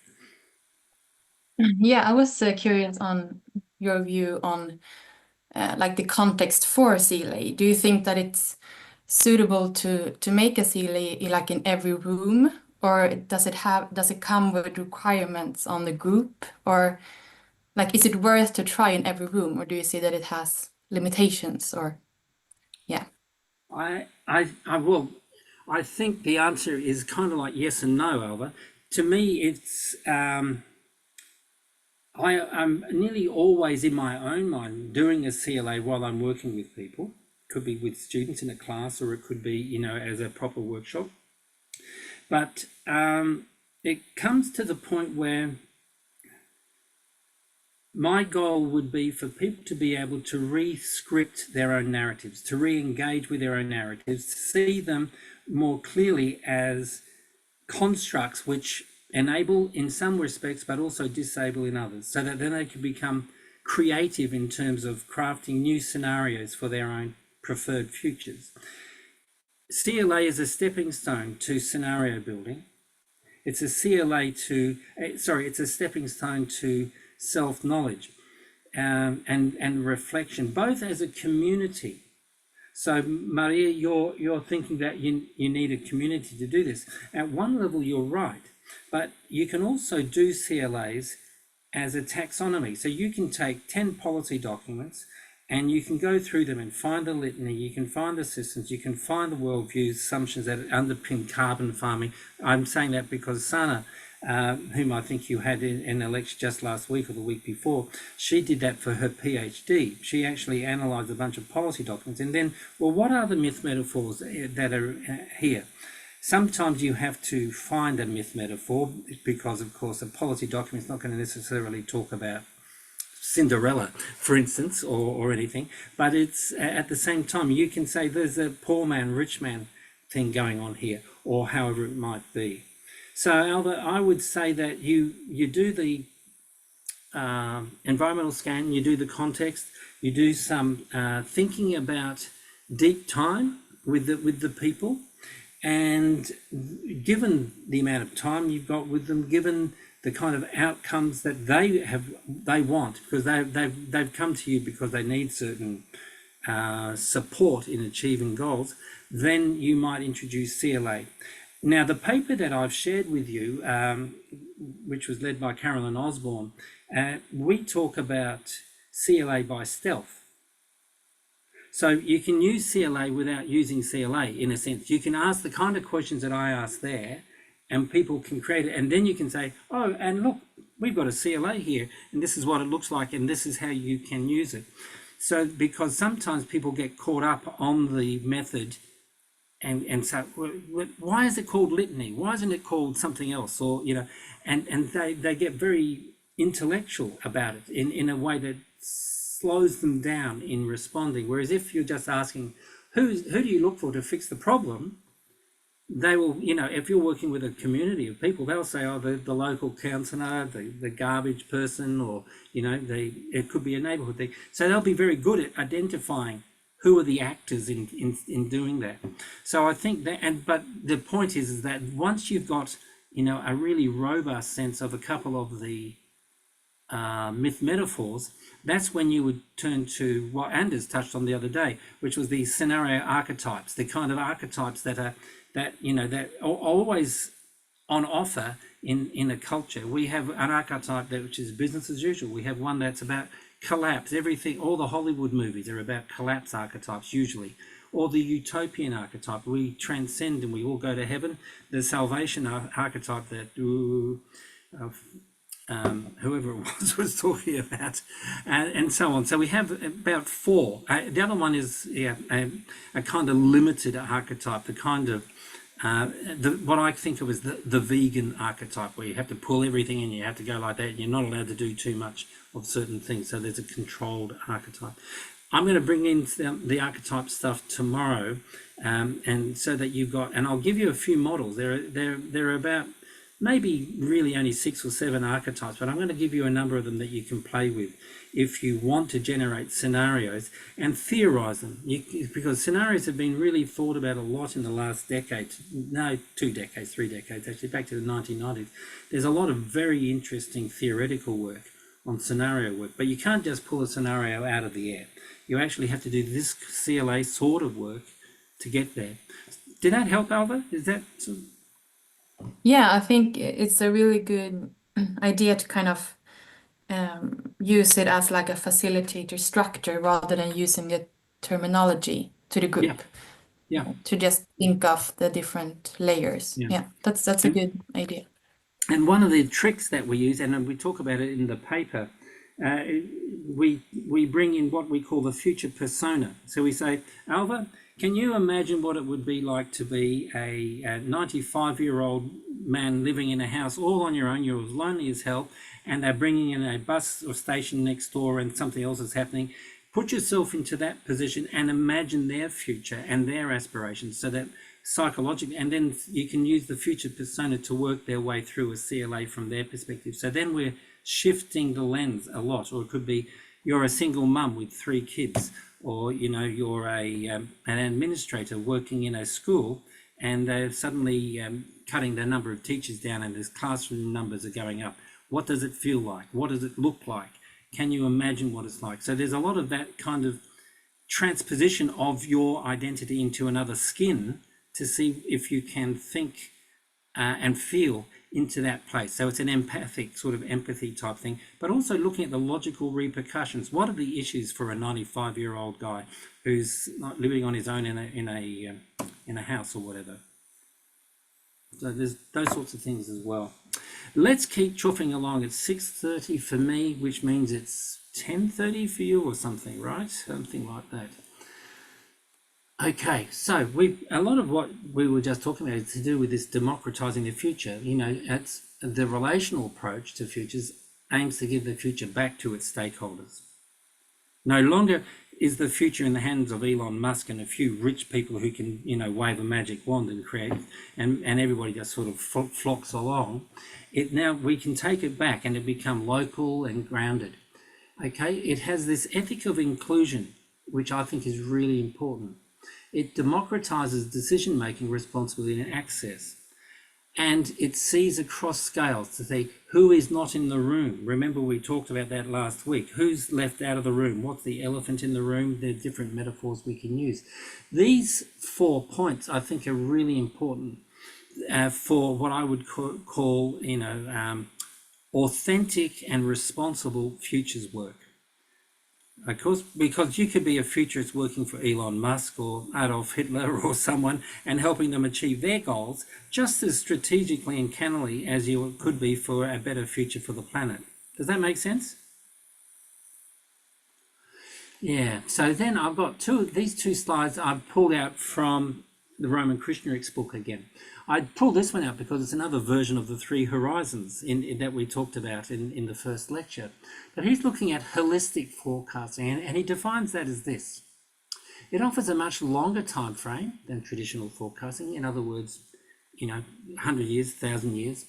M: Yeah, I was curious on your view on like the context for CLA. Do you think that it's suitable to make a CLA like in every room, or does it come with requirements on the group, or like is it worth to try in every room, or do you see that it has limitations, or yeah?
A: I think the answer is kind of like yes and no, Alva. To me, it's I'm nearly always in my own mind doing a CLA while I'm working with people. It could be with students in a class, or it could be, as a proper workshop. But it comes to the point where my goal would be for people to be able to re-script their own narratives, to re-engage with their own narratives, to see them more clearly as constructs which enable in some respects, but also disable in others, so that then they can become creative in terms of crafting new scenarios for their own preferred futures. CLA is a stepping stone to scenario building. It's a it's a stepping stone to self-knowledge and reflection, both as a community. So Maria, you're thinking that you need a community to do this. At one level, you're right, but you can also do CLAs as a taxonomy. So you can take 10 policy documents and you can go through them and find the litany, you can find the systems, you can find the worldviews, assumptions that underpin carbon farming. I'm saying that because Sana, whom I think you had in a lecture just last week or the week before, she did that for her PhD. She actually analysed a bunch of policy documents and then, well, what are the myth metaphors that are here? Sometimes you have to find a myth metaphor because, of course, a policy document is not going to necessarily talk about Cinderella, for instance, or anything, but it's at the same time you can say there's a poor man, rich man thing going on here, or however it might be. So Alva, I would say that you do the environmental scan, you do the context, you do some thinking about deep time with the people, and given the amount of time you've got with them, given the kind of outcomes that they want, because they've come to you because they need certain support in achieving goals, then you might introduce CLA. Now, the paper that I've shared with you, which was led by Carolyn Osborne, we talk about CLA by stealth. So you can use CLA without using CLA, in a sense. You can ask the kind of questions that I asked there, and people can create it. And then you can say, oh, and look, we've got a CLA here, and this is what it looks like, and this is how you can use it. So, because sometimes people get caught up on the method and so, why is it called litany? Why isn't it called something else? Or, and they get very intellectual about it in a way that slows them down in responding. Whereas if you're just asking, who do you look for to fix the problem? They will, if you're working with a community of people, they'll say, oh, the local councillor, the garbage person, or, it could be a neighbourhood thing. So they'll be very good at identifying who are the actors in doing that. So I think that, but the point is that once you've got, a really robust sense of a couple of the myth metaphors, that's when you would turn to what Anders touched on the other day, which was the scenario archetypes, the kind of archetypes that are always on offer in a culture. We have an archetype which is business as usual. We have one that's about collapse. Everything, all the Hollywood movies are about collapse archetypes usually, or the utopian archetype. We transcend and we all go to heaven. The salvation archetype that whoever it was talking about, and so on. So we have about 4. The other one is a kind of limited archetype, the kind of what I think of as the vegan archetype, where you have to pull everything and you have to go like that, and you're not allowed to do too much of certain things. So there's a controlled archetype. I'm going to bring in the archetype stuff tomorrow, and so that you've got, and I'll give you a few models. There are about maybe really only 6 or 7 archetypes, but I'm going to give you a number of them that you can play with if you want to generate scenarios and theorize them. Because scenarios have been really thought about a lot in the last decade, no, 2 decades, 3 decades, actually back to the 1990s. There's a lot of very interesting theoretical work on scenario work, but you can't just pull a scenario out of the air. You actually have to do this CLA sort of work to get there. Did that help, Alva? Is that sort of...
M: Yeah, I think it's a really good idea to kind of use it as like a facilitator structure rather than using a terminology to the group.
A: Yeah.
M: To just think of the different layers. Yeah, that's a good idea.
A: And one of the tricks that we use, and we talk about it in the paper, we bring in what we call the future persona. So we say, Alva, can you imagine what it would be like to be a 95-year-old man living in a house all on your own? You're as lonely as hell, and they're bringing in a bus or station next door and something else is happening. Put yourself into that position and imagine their future and their aspirations, so that psychologically, and then you can use the future persona to work their way through a CLA from their perspective. So then we're shifting the lens a lot. Or it could be you're a single mum with 3 kids, or you're an administrator working in a school, and they're suddenly cutting the number of teachers down and the classroom numbers are going up. What does it feel like? What does it look like? Can you imagine what it's like? So there's a lot of that kind of transposition of your identity into another skin to see if you can think and feel into that place. So it's an empathic sort of empathy type thing, but also looking at the logical repercussions. What are the issues for a 95-year-old guy who's not living on his own in a house or whatever? So there's those sorts of things as well. Let's keep chuffing along. It's 6:30 for me, which means it's 10:30 for you or something, right? Something like that. Okay, so a lot of what we were just talking about is to do with this democratizing the future. It's the relational approach to futures aims to give the future back to its stakeholders. No longer is the future in the hands of Elon Musk and a few rich people who can, wave a magic wand and create, and everybody just sort of flocks along. Now we can take it back and it become local and grounded. Okay, it has this ethic of inclusion, which I think is really important. It democratizes decision-making, responsibility and access. And it sees across scales to say who is not in the room. Remember, we talked about that last week. Who's left out of the room? What's the elephant in the room? There are different metaphors we can use. These 4 points, I think, are really important for what I would call authentic and responsible futures work. Of course, because you could be a futurist working for Elon Musk or Adolf Hitler or someone and helping them achieve their goals just as strategically and cannily as you could be for a better future for the planet. Does that make sense? Yeah, so then I've got these two slides I've pulled out from the Roman Krishnarik's book again. I pulled this one out because it's another version of the 3 horizons that we talked about in the first lecture. But he's looking at holistic forecasting, and he defines that as this. It offers a much longer time frame than traditional forecasting. In other words, 100 years, 1,000 years,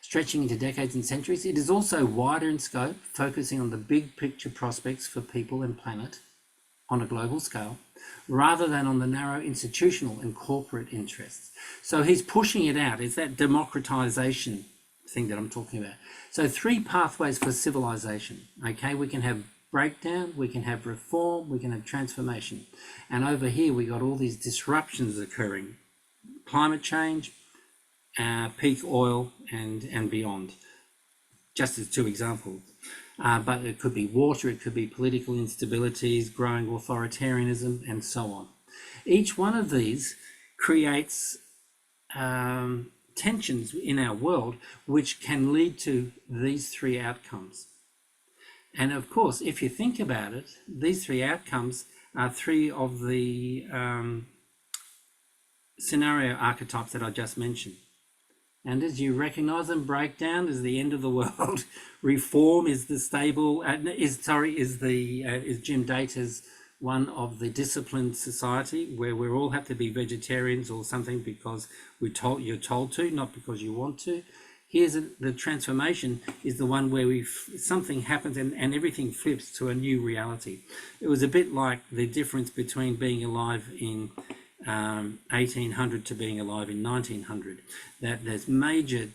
A: stretching into decades and centuries. It is also wider in scope, focusing on the big picture prospects for people and planet on a global scale, rather than on the narrow institutional and corporate interests. So he's pushing it out. It's that democratization thing that I'm talking about. So 3 pathways for civilization. Okay, we can have breakdown, we can have reform, we can have transformation. And over here, we got all these disruptions occurring. Climate change, peak oil and beyond, just as 2 examples. But it could be water, it could be political instabilities, growing authoritarianism, and so on. Each one of these creates tensions in our world which can lead to these three outcomes. And of course, if you think about it, these three outcomes are three of the scenario archetypes that I just mentioned. And as you recognize them, breakdown is the end of the world. Reform is the stable. Is Jim Data's one of the disciplined society where we all have to be vegetarians or something because you're told to, not because you want to. Here's the transformation is the one where something happens and everything flips to a new reality. It was a bit like the difference between being alive in 1800 to being alive in 1900, that there's major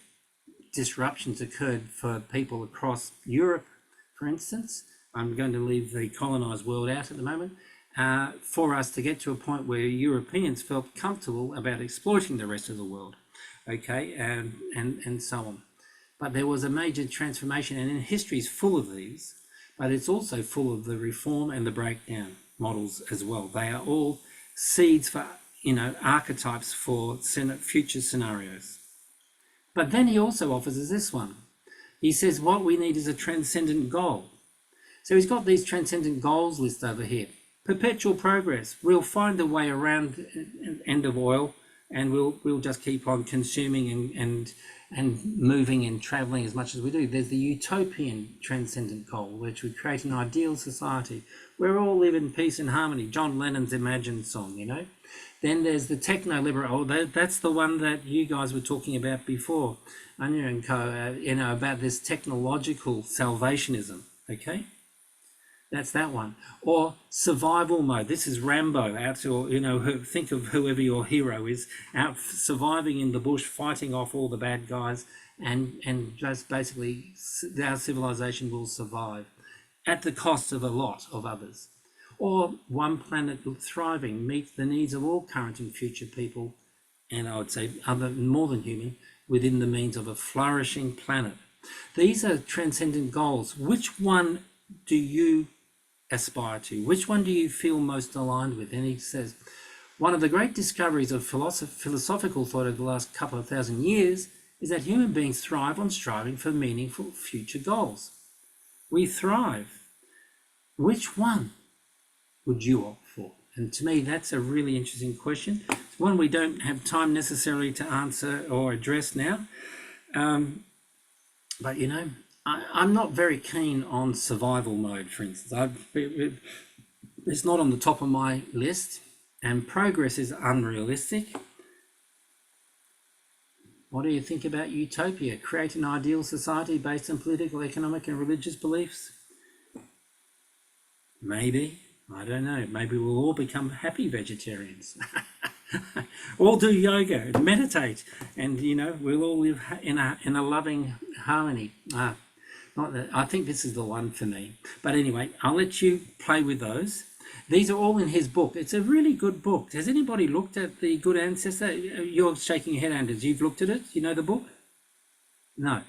A: disruptions occurred for people across Europe, for instance. I'm going to leave the colonized world out at the moment, for us to get to a point where Europeans felt comfortable about exploiting the rest of the world, okay, and so on. But there was a major transformation, and history is full of these, but it's also full of the reform and the breakdown models as well. They are all seeds for, archetypes for future scenarios. But then he also offers us this one. He says what we need is a transcendent goal. So he's got these transcendent goals list over here. Perpetual progress. We'll find a way around the end of oil, and we'll just keep on consuming and moving and traveling as much as we do. There's the utopian transcendent goal, which would create an ideal society where we all live in peace and harmony. John Lennon's Imagine song, Then there's the techno-liberal. That's the one that you guys were talking about before, Anya and co. About this technological salvationism. Okay, that's that one. Or survival mode. This is Rambo out to think of whoever your hero is, out surviving in the bush, fighting off all the bad guys, and just basically our civilization will survive at the cost of a lot of others. Or one planet thriving, meet the needs of all current and future people, and I would say other more than human, within the means of a flourishing planet. These are transcendent goals. Which one do you aspire to? Which one do you feel most aligned with? And he says, one of the great discoveries of philosophical thought over the last couple of thousand years is that human beings thrive on striving for meaningful future goals. We thrive. Which one would you opt for? And to me, that's a really interesting question. It's one we don't have time necessarily to answer or address now. But I'm not very keen on survival mode, for instance. It's not on the top of my list, and progress is unrealistic. What do you think about utopia? Create an ideal society based on political, economic, and religious beliefs? Maybe. I don't know. Maybe we'll all become happy vegetarians. All do yoga, meditate, and we'll all live in a loving harmony. I think this is the one for me. But anyway, I'll let you play with those. These are all in his book. It's a really good book. Has anybody looked at The Good Ancestor? You're shaking your head, Anders. You've looked at it? You know the book? No.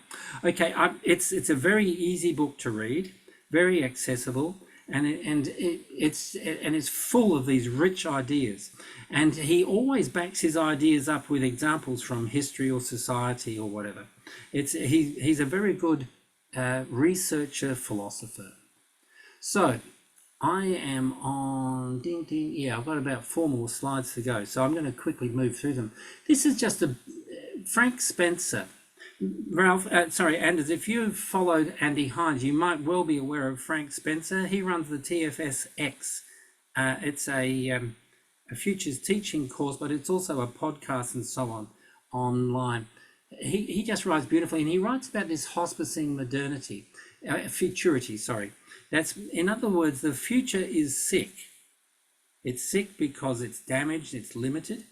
A: Okay. It's a very easy book to read, very accessible. And it's full of these rich ideas, and he always backs his ideas up with examples from history or society or whatever. He's a very good researcher, philosopher. So I am on I've got about 4 more slides to go, so I'm going to quickly move through them. This is just Frank Spencer. Ralph, Anders, if you've followed Andy Hines, you might well be aware of Frank Spencer. He runs the TFSX. It's a futures teaching course, but it's also a podcast and so on online. He just writes beautifully, and he writes about this hospicing modernity, futurity, sorry. That's, in other words, the future is sick. It's sick because it's damaged, it's limited.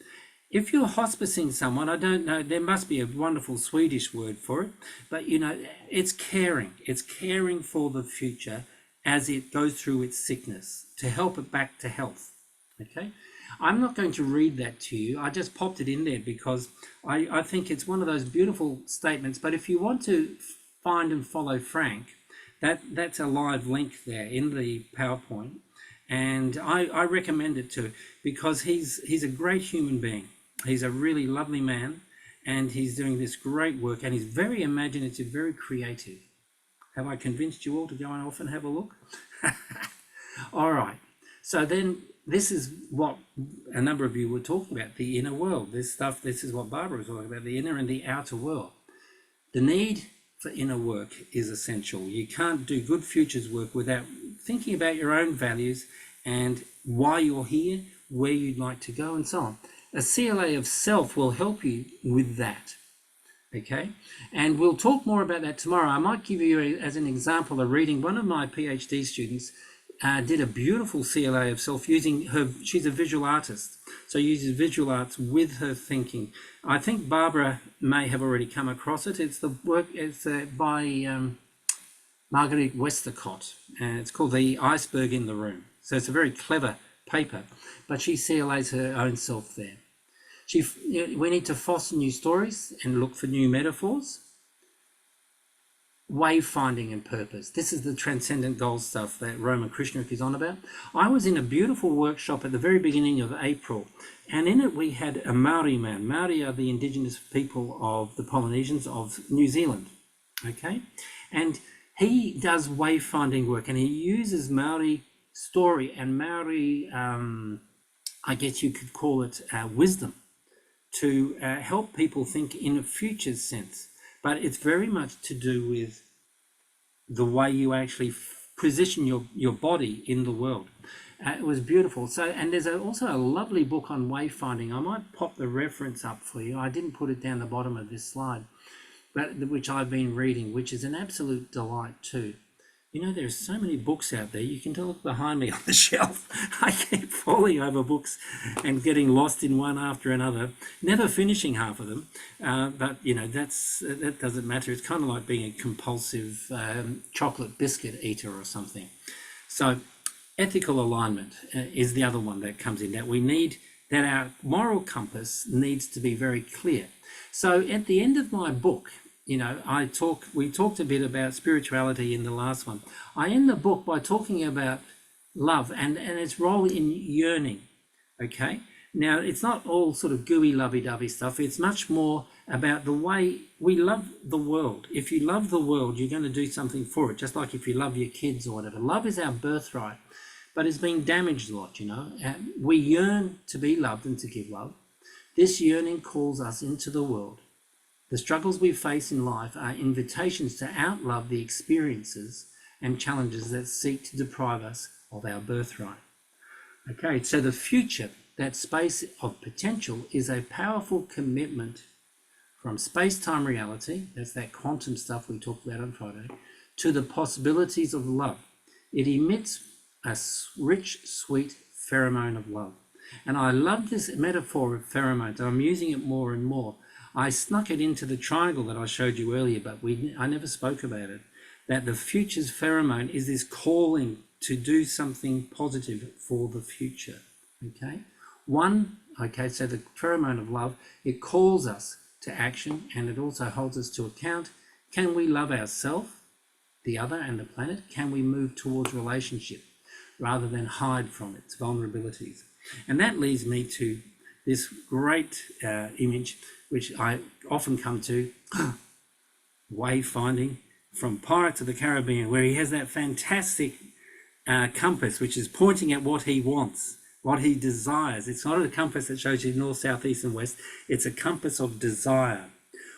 A: If you're hospicing someone, I don't know, there must be a wonderful Swedish word for it, but it's caring. It's caring for the future as it goes through its sickness to help it back to health. Okay, I'm not going to read that to you. I just popped it in there because I think it's one of those beautiful statements. But if you want to find and follow Frank, that's a live link there in the PowerPoint. And I recommend it too, because he's a great human being. He's a really lovely man, and he's doing this great work, and he's very imaginative, very creative. Have I convinced you all to go and off and have a look? All right. So then this is what a number of you were talking about, the inner world. This is what Barbara was talking about, the inner and the outer world. The need for inner work is essential. You can't do good futures work without thinking about your own values and why you're here, where you'd like to go, and so on. A CLA of self will help you with that. Okay, and we'll talk more about that tomorrow. I might give you, as an example, a reading. One of my PhD students did a beautiful CLA of self using her, she's a visual artist, so uses visual arts with her thinking. I think Barbara may have already come across it. It's the work, it's by Marguerite Westacott, and it's called The Iceberg in the Room. So it's a very clever paper, but she CLAs her own self there. We need to foster new stories and look for new metaphors. Wayfinding and purpose. This is the transcendent goal stuff that Roman Krishnak is on about. I was in a beautiful workshop at the very beginning of April, and in it we had a Maori man. Maori are the indigenous people of the Polynesians of New Zealand. Okay, and he does wayfinding work, and he uses Maori story and Maori, I guess you could call it wisdom, to help people think in a future sense. But it's very much to do with the way you actually position your body in the world. It was beautiful. So, and there's also a lovely book on wayfinding. I might pop the reference up for you. I didn't put it down the bottom of this slide, but which I've been reading, which is an absolute delight too. You know, there's so many books out there. You can look behind me on the shelf. I keep falling over books and getting lost in one after another, never finishing half of them. But, you know, that doesn't matter. It's kind of like being a compulsive chocolate biscuit eater or something. So ethical alignment is the other one that comes in, that we need, that our moral compass needs to be very clear. So at the end of my book, you know, we talked a bit about spirituality in the last one. I end the book by talking about love and its role in yearning, okay? Now, it's not all sort of gooey, lovey-dovey stuff. It's much more about the way we love the world. If you love the world, you're going to do something for it, just like if you love your kids or whatever. Love is our birthright, but it's been damaged a lot, you know. We yearn to be loved and to give love. This yearning calls us into the world. The struggles we face in life are invitations to outlove the experiences and challenges that seek to deprive us of our birthright. Okay, so the future, that space of potential, is a powerful commitment from space-time reality, that's that quantum stuff we talked about on Friday, to the possibilities of love. It emits a rich, sweet pheromone of love. And I love this metaphor of pheromones. I'm using it more and more. I snuck it into the triangle that I showed you earlier, but I never spoke about it, that the future's pheromone is this calling to do something positive for the future, okay? So the pheromone of love, it calls us to action, and it also holds us to account. Can we love ourselves, the other, and the planet? Can we move towards relationship rather than hide from its vulnerabilities? And that leads me to this great image, which I often come to, wayfinding, from Pirates of the Caribbean, where he has that fantastic compass, which is pointing at what he wants, what he desires. It's not a compass that shows you north, south, east, and west. It's a compass of desire.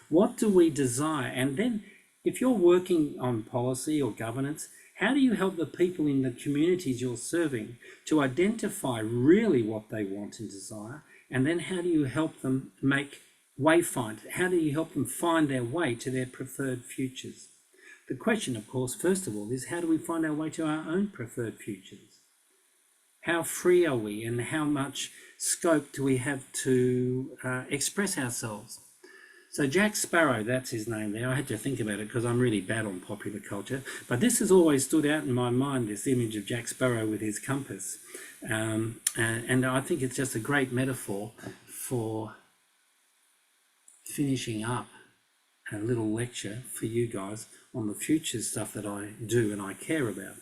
A: What do we desire? And then if you're working on policy or governance, how do you help the people in the communities you're serving to identify really what they want and desire? And then how do you help them how do you help them find their way to their preferred futures? The question, of course, first of all, is how do we find our way to our own preferred futures? How free are we, and how much scope do we have to express ourselves? So Jack Sparrow, that's his name there. I had to think about it because I'm really bad on popular culture. But this has always stood out in my mind, this image of Jack Sparrow with his compass. And I think it's just a great metaphor for finishing up a little lecture for you guys on the future stuff that I do and I care about.